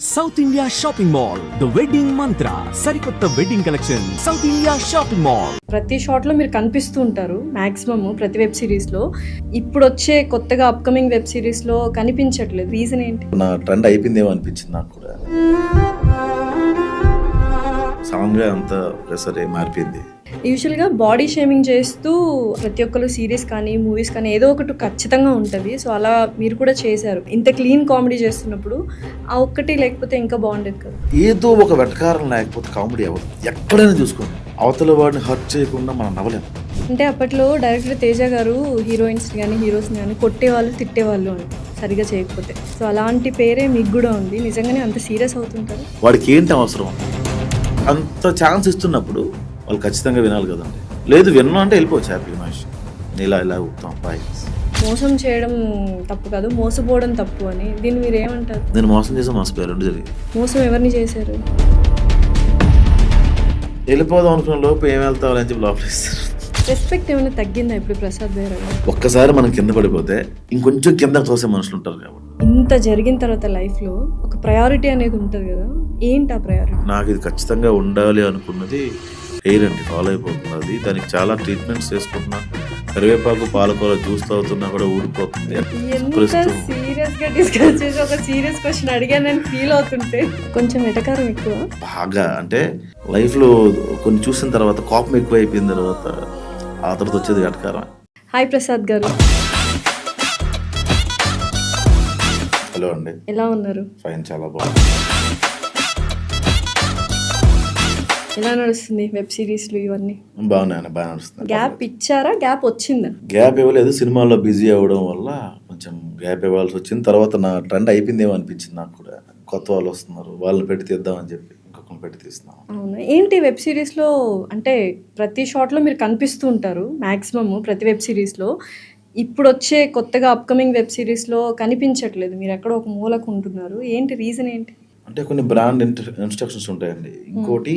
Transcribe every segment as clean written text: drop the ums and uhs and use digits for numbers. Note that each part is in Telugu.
South India shopping mall the wedding మంత్ర సరికొత్త wedding collection south India shopping mall. ప్రతి షాట్ లో మీరు కనిపిస్తూ ఉంటారు మాక్సిమం ప్రతి వెబ్ సిరీస్ లో. ఇప్పుడు వచ్చే కొత్తగా అప్కమింగ్ వెబ్ సిరీస్ లో కనిపించట్లేదు, రీజన్ ఏంటి? నా ట్రెండ్ అయిపోయిందేమో అనిపించింది నాకు కూడా. సాంగ్ అంతా ఒకసారి మారిపోయింది. యూజువల్ గా బాడీ షేమింగ్ చేస్తూ ప్రతి ఒక్కరు సీరీస్ కానీ మూవీస్ కానీ ఏదో ఒకటి ఖచ్చితంగా ఉంటుంది. సో అలా మీరు కూడా చేశారు. ఇంత క్లీన్ కామెడీ చేస్తున్నప్పుడు ఆ ఒక్కటి లేకపోతే ఇంకా బాగుండేది కదా. ఏదో ఒక వెటకారం లేకపోతే కామెడీ అవ్వదు. ఎక్కడైనా చూసుకోండి, అవతల వాడిని హర్ట్ చేయకుండా మనం నవ్వలేము. అంటే అప్పట్లో డైరెక్టర్ తేజ గారు హీరోయిన్స్ కానీ హీరోస్ని కానీ కొట్టేవాళ్ళు తిట్టేవాళ్ళు అని సరిగా చేయకపోతే. సో అలాంటి పేరే మీకు కూడా ఉంది. నిజంగానే అంత సీరియస్ అవుతుంటారు? వాడికి ఏంటి అవసరం? అంత ఛాన్స్ ఇస్తున్నప్పుడు వాళ్ళు ఖచ్చితంగా వినాలి కదండి. లేదు విన్నా అంటే వెళ్ళిపోవచ్చు హ్యాపీ మనిషి. ఇలా ఇలా ఊపుతాం బాయ్. మోసం చేయడం తప్పు కాదు, మోసపోవడం తప్పు అని దీన్ని మీరు ఏమంటారు? నేను మోసం చేసి మోసపోయారు రెండు జరిగింది. మోసం ఎవరిని చేశారు? వెళ్ళిపోదాం అనుకున్న లోపు ఏం వెళ్తావు అని చెప్పి లోపల ఇస్తారు. రెస్పెక్ట్ ఏమైనా తగ్గిందా ఇప్పుడు ప్రసాద్ గారు? ఒక్కసారి మనం కింద పడిపోతే ఇంకొంచెం కింద తోసే మనుషులు ఉంటారు కాబట్టి. ఇంత జరిగిన తర్వాత లైఫ్లో ఒక ప్రయారిటీ అనేది ఉంటుంది కదా, ఏంటి ఆ ప్రయారిటీ? నాకు ఇది ఖచ్చితంగా ఉండాలి అనుకున్నది హెయిర్ అండి, ఫాలో అయిపోతున్నది. దానికి చాలా ట్రీట్మెంట్స్ చేసుకుంటున్నా. కరివేపాకు పాలకూర జ్యూస్ తాగుతున్నా కూడా ఊడిపోతుంది. ఎంత సీరియస్ గా డిస్కస్ చేసి ఒక సీరియస్ క్వశ్చన్ అడిగానని ఫీల్ అవుతుంటే కొంచెం ఎటకారం ఎక్కువ బాగా. అంటే లైఫ్ లో కొన్ని చూసిన తర్వాత కోపం ఎక్కువ అయిపోయిన తర్వాత ఆ తర్వాత వచ్చేది ఎటకారం. హాయ్ ప్రసాద్ గారు. హలో అండి, ఎలా ఉన్నారు? ఫైన్, చాలా బాగుంది. ఎలా నడుస్తుంది వెబ్ సిరీస్లు ఇవన్నీ? బాగున్నాయి, బాగా నడుస్తుంది. గ్యాప్ ఇచ్చారా? గ్యాప్ వచ్చిందా? గ్యాప్ ఇవ్వలేదు. సినిమాల్లో బిజీ అవ్వడం వల్ల కొంచెం గ్యాప్ ఇవ్వాల్సి వచ్చింది. తర్వాత నా ట్రెండ్ అయిపోయిందేమో అనిపించింది నాకు కూడా. కొత్త వాళ్ళు వస్తున్నారు, వాళ్ళని పెట్టి తీద్దామని చెప్పి ఇంకొకరిని పెట్టి తీస్తున్నాం. అవునా? ఏంటి వెబ్ సిరీస్లో అంటే ప్రతి షాట్లో మీరు కనిపిస్తూ ఉంటారు మాక్సిమం ప్రతి వెబ్ సిరీస్లో. ఇప్పుడు వచ్చే కొత్తగా అప్కమింగ్ వెబ్ సిరీస్లో కనిపించట్లేదు, మీరు ఎక్కడో ఒక మూలకు ఉంటున్నారు. ఏంటి రీజన్ ఏంటి? అంటే కొన్ని బ్రాండ్ ఇన్స్ట్రక్షన్స్ ఉంటాయండి. ఇంకోటి,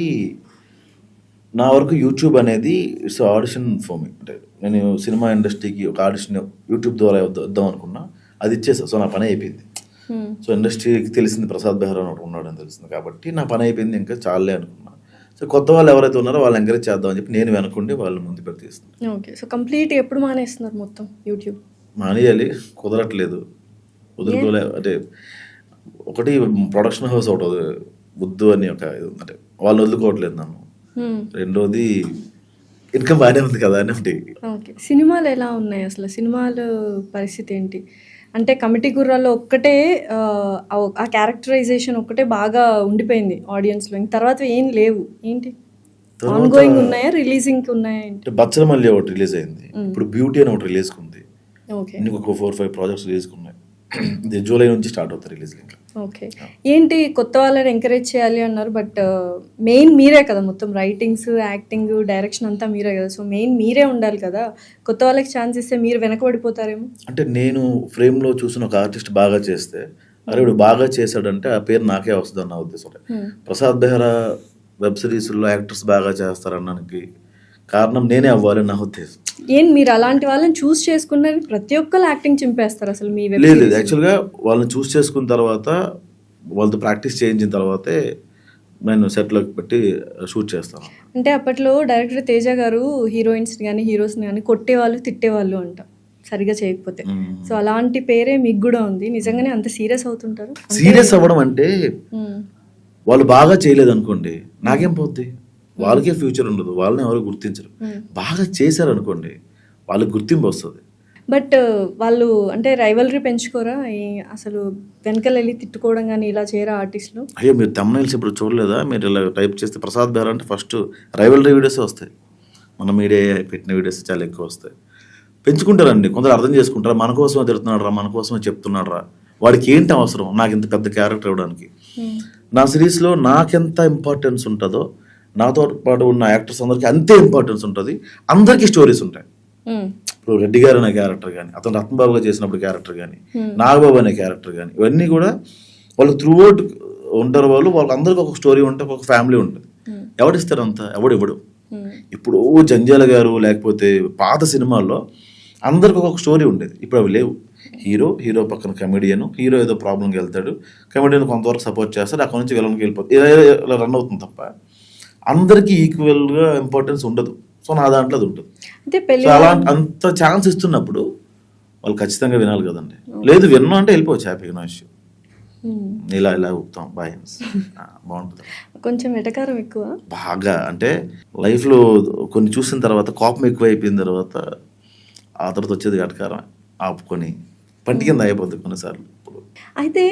నా వరకు యూట్యూబ్ అనేది ఇట్స్ ఆడిషన్ ఫర్ మీ. అంటే నేను సినిమా ఇండస్ట్రీకి ఒక ఆడిషన్ యూట్యూబ్ ద్వారా వద్దాం అనుకున్నా, అది ఇచ్చేసా. సో నా పని అయిపోయింది. సో ఇండస్ట్రీకి తెలిసింది ప్రసాద్ బెహ్రా అని ఉన్నాడని తెలిసింది కాబట్టి నా పని అయిపోయింది, ఇంకా చాలే అనుకున్నా. సో కొత్త వాళ్ళు ఎవరైతే ఉన్నారో వాళ్ళు ఎంకరేజ్ చేద్దామని చెప్పి నేను వెనకుండి వాళ్ళు ముందు పెట్టి తీస్తున్నాను. ఓకే. సో కంప్లీట్ ఎప్పుడు మానేస్తున్నారు మొత్తం యూట్యూబ్? మానేయాలి, కుదరట్లేదు, వదులుకోలే. అంటే ఒకటి ప్రొడక్షన్ హౌస్ ఒకటి వద్దు అని ఒక ఇది ఉందంటే వాళ్ళు వదులుకోవట్లేదు నన్ను. రెండోది ఇన్కమ్ బాగానే ఉంది కదా అని ఒకటి. ఓకే. సినిమాలు ఎలా ఉన్నాయి అసలు? సినిమాల పరిస్థితి ఏంటి? అంటే కమిటీ గుర్రాల్లో ఒక్కటే ఆ క్యారెక్టరైజేషన్ ఒక్కటే బాగా ఉండిపోయింది ఆడియన్స్లో, ఇంక తర్వాత ఏం లేవు. ఏంటి ఆన్ గోయింగ్ ఉన్నాయా, రిలీజింగ్ ఉన్నాయా? అంటే బచ్చల మళ్ళీ ఒకటి రిలీజ్ అయింది, ఇప్పుడు బ్యూటీ అని ఒకటి రిలీజ్ ఉంది. ఓకే. ఇంకొక 4-5 ప్రాజెక్ట్స్ రిలీజ్ ఉన్నాయి. ఇది జూలై నుంచి స్టార్ట్ అవుతాయి రిలీజ్. ఇంకా ఓకే. ఏంటి కొత్త వాళ్ళని ఎంకరేజ్ చేయాలి అన్నారు, బట్ మెయిన్ మీరే కదా, మొత్తం రైటింగ్స్, యాక్టింగ్, డైరెక్షన్ అంతా మీరే కదా. సో మెయిన్ మీరే ఉండాలి కదా. కొత్త వాళ్ళకి ఛాన్స్ ఇస్తే మీరు వెనకబడిపోతారేమో. అంటే నేను ఫ్రేమ్లో చూసిన ఒక ఆర్టిస్ట్ బాగా చేస్తే, అరే ఇప్పుడు బాగా చేశాడంటే ఆ పేరు నాకే వస్తుంది అన్న ఉద్దేశం. ప్రసాద్ బెహ్రా వెబ్ సిరీస్లో యాక్టర్స్ బాగా చేస్తారనడానికి కారణం నేనే అవ్వాలని నా ఉద్దేశం. ఏం మీరు అలాంటి వాళ్ళని చూస్ చేసుకున్నది? ప్రతి ఒక్కరు యాక్టింగ్ చింపేస్తారు అసలు మీ వెబ్ లేదు. యాక్చువల్గా వాళ్ళని చూస్ చేసుకున్న తర్వాత వాళ్ళతో ప్రాక్టీస్ చేయించిన తర్వాతే నేను సెట్లోకి పెట్టి షూట్ చేస్తాను. అంటే అప్పట్లో డైరెక్టర్ తేజ గారు హీరోయిన్స్ కానీ హీరోస్ని కానీ కొట్టేవాళ్ళు తిట్టేవాళ్ళు అంట సరిగా చేయకపోతే. సో అలాంటి పేరే మీకు కూడా ఉంది. నిజంగానే అంత సీరియస్ అవుతుంటారు? సీరియస్ అవ్వడం అంటే వాళ్ళు బాగా చేయలేదు అనుకోండి, నాకేం పోద్ది? వాళ్ళకే ఫ్యూచర్ ఉండదు, వాళ్ళని ఎవరు గుర్తించరు. బాగా చేశారు అనుకోండి, వాళ్ళకి గుర్తింపు వస్తుంది. బట్ వాళ్ళు అంటే రైవలరీ పెంచుకోరా అసలు? వెనకాల వెళ్ళి తిట్టుకోవడం కానీ ఇలా చేయరా ఆర్టిస్టులు? అయ్యో, మీరు తమ్నైల్స్ ఇప్పుడు చూడలేదా? మీరు ఇలా టైప్ చేస్తే ప్రసాద్ బెహ్రా అంటే ఫస్ట్ రైవలరీ వీడియోస్ వస్తాయి. మన మీడియా పెట్టిన వీడియోస్ చాలా ఎక్కువ వస్తాయి. పెంచుకుంటారండి. కొందరు అర్థం చేసుకుంటారా, మన కోసమే తిడుతున్నాడు రా, మన కోసమే చెప్తున్నాడు రా, వాడికి ఏంటి అవసరం నాకు ఇంత పెద్ద క్యారెక్టర్ ఇవ్వడానికి. నా సిరీస్లో నాకెంత ఇంపార్టెన్స్ ఉంటుందో నాతో పాటు ఉన్న యాక్టర్స్ అందరికీ అంతే ఇంపార్టెన్స్ ఉంటుంది. అందరికీ స్టోరీస్ ఉంటాయి. ఇప్పుడు రెడ్డి గారు అనే క్యారెక్టర్ కానీ, అతను రత్నబాబుగా చేసినప్పుడు క్యారెక్టర్ కానీ, నాగబాబు అనే క్యారెక్టర్ కానీ, ఇవన్నీ కూడా వాళ్ళు త్రూ అవుట్ ఉంటారు. వాళ్ళకి అందరికీ ఒక స్టోరీ ఉంటుంది, ఒక ఫ్యామిలీ ఉంటుంది. ఎవడిస్తారు అంతా? ఎవడు ఇవ్వడు. ఇప్పుడు జంజాల గారు లేకపోతే పాత సినిమాల్లో అందరికి ఒక స్టోరీ ఉండేది, ఇప్పుడు అవి లేవు. హీరో పక్కన కమెడియన్, హీరో ఏదో ప్రాబ్లంకి వెళ్తాడు, కమెడియన్ కొంతవరకు సపోర్ట్ చేస్తాడు, అక్కడ నుంచి విలన్కి వెళ్ళిపోతుంది, ఇలా రన్ అవుతుంది తప్ప అందరికీ ఈక్వల్గా ఇంపార్టెన్స్ ఉండదు. సో నా దాంట్లో అది ఉంటుంది. అంటే పెళ్లి సో అలా అంత ఛాన్స్ ఇస్తున్నప్పుడు వాళ్ళు ఖచ్చితంగా వినాలి కదండి. లేదు విన్నా అంటే వెళ్ళిపోవచ్చు హ్యాపీగా, నా ఇష్యూ. ఇలా ఊపుతాం బాయ్ బాగుంటుంది. కొంచెం ఎటకారం ఎక్కువ బాగా అంటే లైఫ్లో కొన్ని చూసిన తర్వాత కోపం ఎక్కువ అయిపోయిన తర్వాత ఆ తర్వాత వచ్చేది గటకారం ఆపుకొని పంటి కింద అయిపోతుంది కొన్నిసార్లు. అయితే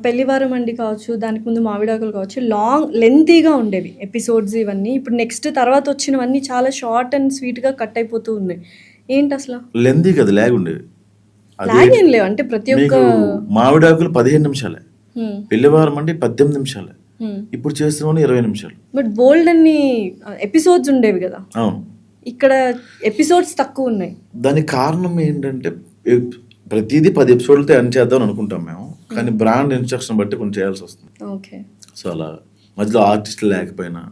పెళ్లివారం అండి కావచ్చు, దానికి ముందు మావిడాకులు కావచ్చు, లెంతీగా ఉండేవి ఎపిసోడ్స్ ఇవన్నీ. ఇప్పుడు నెక్స్ట్ తర్వాత వచ్చినవన్నీ చాలా షార్ట్ అండ్ స్వీట్గా కట్ అయిపోతూ ఉన్నాయి. ఏంటి అసలు లెందీ కదా, ల్యాగ్ ఉండేవి. లాగ్ ఏం లేవు అంటే ప్రతి ఒక్క మామిడాకులు 15 నిమిషాలే, పెళ్లివారం అంటే 18 నిమిషాలే, ఇప్పుడు చేస్తున్నాను 20 నిమిషాలు. బట్ బోల్డ్ అన్ని ఎపిసోడ్స్ ఉండేవి కదా, అవును. ఇక్కడ ఎపిసోడ్స్ తక్కువ ఉన్నాయి. దానికి కారణం ఏంటంటే ప్రతిదీ 10 ఎపిసోడ్లతో ఎండ్ చేద్దాం అనుకుంటాం మేము, కానీ బ్రాండ్ ఇన్స్ట్రక్షన్ బట్టి కొంచెం చేయాల్సి వస్తుంది. ఓకే. సో అలా మధ్యలో ఆర్టిస్టులు లేకపోయినా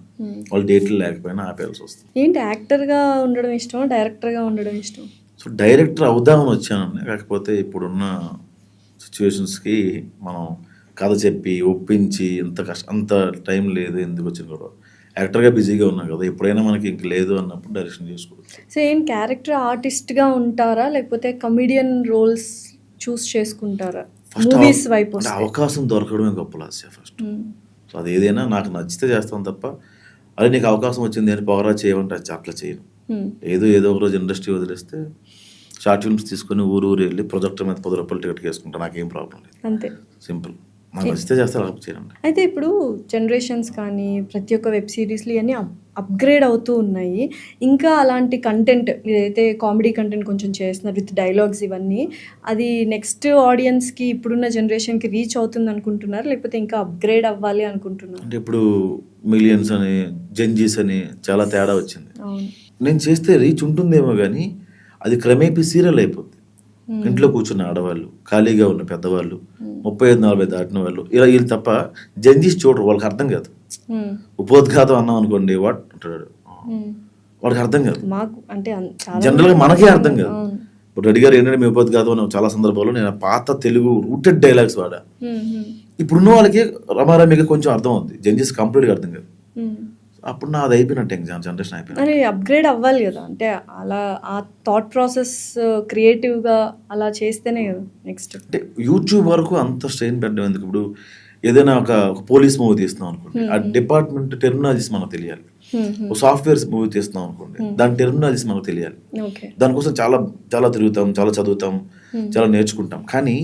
వాళ్ళ డేట్లు లేకపోయినా ఆపేయాల్సి వస్తుంది. ఏంటి యాక్టర్గా ఉండడం ఇష్టం, డైరెక్టర్గా ఉండడం ఇష్టం? సో డైరెక్టర్ అవుదామని వచ్చానండి, కాకపోతే ఇప్పుడున్న సిచ్యువేషన్స్కి మనం కథ చెప్పి ఒప్పించి అంత టైం లేదు, ఎందుకు వచ్చిన కూడా యాక్టర్గా బిజీగా ఉన్నాం కదా, ఎప్పుడైనా మనకి ఇంక లేదు అన్నప్పుడు డైరెక్షన్ చేసుకోవచ్చు. సో ఏం క్యారెక్టర్ ఆర్టిస్ట్గా ఉంటారా లేకపోతే కమిడియన్ రోల్స్ చూస్ చేసుకుంటారా? మూవీస్ వైపు అవకాశం దొరకడమే గొప్ప లాస్య ఫస్ట్. సో అది ఏదైనా నాకు నచ్చితే చేస్తాను తప్ప అదే నీకు అవకాశం వచ్చింది అని పవరా చేయమంటే అది అట్లా చేయను. ఏదో ఒక రోజు ఇండస్ట్రీ వదిలేస్తే షార్ట్ ఫిల్మ్స్ తీసుకొని ఊరు వెళ్ళి ప్రొజెక్టర్ మీద 10 రూపాయలు టికెట్ వేసుకుంటా, నాకేం ప్రాబ్లం లేదు. అంతే, సింపుల్. నాకు నచ్చితే చేస్తే అలా చేయండి. అయితే ఇప్పుడు జనరేషన్స్ కానీ ప్రతి ఒక్క వెబ్ సిరీస్లు ఇవన్నీ అప్గ్రేడ్ అవుతూ ఉన్నాయి. ఇంకా అలాంటి కంటెంట్ ఏదైతే కామెడీ కంటెంట్ కొంచెం చేస్తున్నారు విత్ డైలాగ్స్ ఇవన్నీ, అది నెక్స్ట్ ఆడియన్స్కి ఇప్పుడున్న జనరేషన్కి రీచ్ అవుతుంది అనుకుంటున్నారు లేకపోతే ఇంకా అప్గ్రేడ్ అవ్వాలి అనుకుంటున్నారు? అంటే ఇప్పుడు మిలియన్స్ అని జెన్జీస్ అని చాలా తేడా వచ్చింది. అవును. నేను చేస్తే రీచ్ ఉంటుందేమో కానీ అది క్రమేపీ సీరియల్ అయిపోద్ది. ఇంట్లో కూర్చున్న ఆడవాళ్ళు, ఖాళీగా ఉన్న పెద్దవాళ్ళు, 35-40 దాటిన వాళ్ళు, ఇలా వీళ్ళు తప్ప జెన్జీస్ చూడరు, వాళ్ళకి అర్థం కాదు. ఉపోద్ఘాతం అన్నాం అనుకోండి, వాట్ అంటాడు, వాడికి అర్థం కాదు. జనరల్గా మనకే అర్థం కాదు. ఇప్పుడు రెడ్డి గారు ఏంటంటే మీ ఉపోద్ఘాతం అని చాలా సందర్భాల్లో నేను పాత తెలుగు రూటెడ్ డైలాగ్స్ వాడా. ఇప్పుడున్న వాళ్ళకి రమారమిగా కొంచెం అర్థం అవుతుంది, జెన్జీస్ కంప్లీట్గా అర్థం కాదు. అప్పుడు నాది అయిపోయినట్టు జనరేషన్ అయిపోయింది. అని అప్గ్రేడ్ అవ్వాలి కదా, అంటే అలా ఆ థాట్ ప్రాసెస్ క్రియేటివ్గా అలా చేస్తేనే కదా నెక్స్ట్. అంటే యూట్యూబ్ వరకు అంత స్ట్రెయిన్ పెట్టడం ఎందుకు? ఇప్పుడు ఏదైనా ఒక పోలీస్ మూవీ తీస్తున్నాం అనుకోండి, ఆ డిపార్ట్మెంట్ టెర్మినాలజీస్ మనకు తెలియాలి. సాఫ్ట్వేర్స్ మూవీ తీస్తున్నాం అనుకోండి, దాని టెర్మినాలజీస్ మనకు తెలియాలి. దానికోసం చాలా చాలా తిరుగుతాం, చాలా చదువుతాం, చాలా నేర్చుకుంటాం. కానీ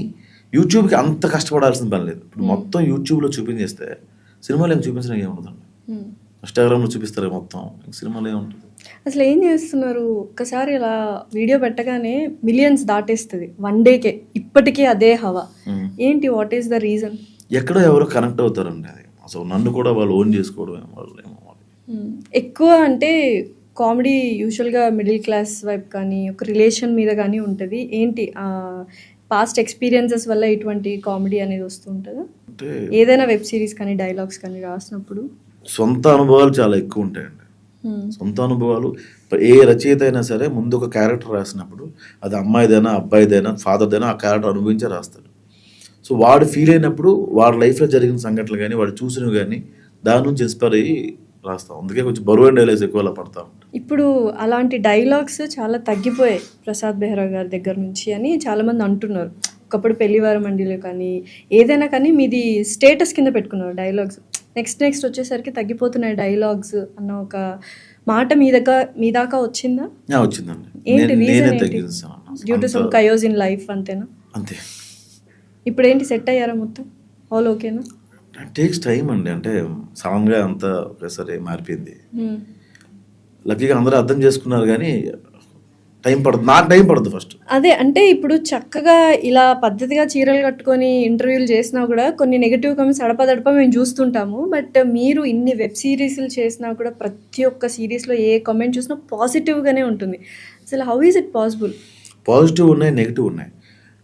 యూట్యూబ్కి అంత కష్టపడాల్సిన పని లేదు. ఇప్పుడు మొత్తం యూట్యూబ్లో చూపించేస్తే సినిమాలో ఏం చూపించడం ఏముంటుందండి, ఇన్స్టాగ్రామ్లో చూపిస్తారు మొత్తం, సినిమాలో ఏముంటుంది? అసలు ఏం చేస్తున్నారు? ఒక్కసారి ఇలా వీడియో పెట్టగానే మిలియన్స్ దాటేస్తుంది వన్ డేకే, ఇప్పటికే అదే హవా. ఏంటి, వాట్ ఈస్ ద రీజన్? ఎక్కడో ఎవరో కనెక్ట్ అవుతారండి, అది అసలు నన్ను కూడా వాళ్ళు ఓన్ చేసుకోవడం ఎక్కువ. అంటే కామెడీ యూజువల్గా మిడిల్ క్లాస్ వైపు కానీ ఒక రిలేషన్ మీద కానీ ఉంటుంది. ఏంటి పాస్ట్ ఎక్స్పీరియన్సెస్ వల్ల ఇటువంటి కామెడీ అనేది వస్తూ ఉంటుందా? ఏదైనా వెబ్ సిరీస్ కానీ డైలాగ్స్ కానీ రాసినప్పుడు సొంత అనుభవాలు చాలా ఎక్కువ ఉంటాయండి. సొంత అనుభవాలు ఏ రచయిత అయినా సరే ముందు ఒక క్యారెక్టర్ రాసినప్పుడు అది అమ్మాయిదైనా అబ్బాయిదైనా ఫాదర్దైనా ఆ క్యారెక్టర్ అనుభవించే రాస్తాడు. సో వాడు ఫీల్ అయినప్పుడు వాడి లైఫ్లో జరిగిన సంఘటనలు కానీ వాడు చూసినవి కానీ దాని నుంచి ఇన్స్పైర్ అయ్యి రాస్తాం. అందుకే కొంచెం బరువైన డైలాగ్స్ ఎక్కువ అలా పడతా ఉంటాం. ఇప్పుడు అలాంటి డైలాగ్స్ చాలా తగ్గిపోయాయి ప్రసాద్ బెహ్రా గారి దగ్గర నుంచి అని చాలామంది అంటున్నారు. ఒకప్పుడు పెళ్లివారం మండిలో కానీ ఏదైనా కానీ మీది స్టేటస్ కింద పెట్టుకున్నారు డైలాగ్స్. నెక్స్ట్ వచ్చేసరికి తగ్గిపోతున్నాయి డైలాగ్స్ అన్న ఒక మాట మీ దాకా వచ్చిందా? వచ్చిందండి. ఏంటి reason? Due to some KaiOS in life అంతేనా? అంతే. ఇప్పుడు ఏంటి, సెట్ అయ్యారా మొత్తం? ఆల్ ఓకేనా? టేక్స్ టైం అండి, అంటే సడన్గా అంతా ఒకేసారి మారిపోయింది. లక్కీగా అందరూ అర్థం చేసుకున్నారు కానీ టైం పడుతుంది, నాకు టైం పడుతుంది ఫస్ట్. అదే అంటే ఇప్పుడు చక్కగా ఇలా పద్ధతిగా చీరలు కట్టుకొని ఇంటర్వ్యూలు చేసినా కూడా కొన్ని నెగిటివ్ కామెంట్స్ అడపదడప మేము చూస్తుంటాము. బట్ మీరు ఇన్ని వెబ్ సిరీస్లు చేసినా కూడా ప్రతి ఒక్క సిరీస్లో ఏ కామెంట్ చూసినా పాజిటివ్గానే ఉంటుంది. అసలు how is it possible? Positive ఉన్నాయి, నెగిటివ్ ఉన్నాయి.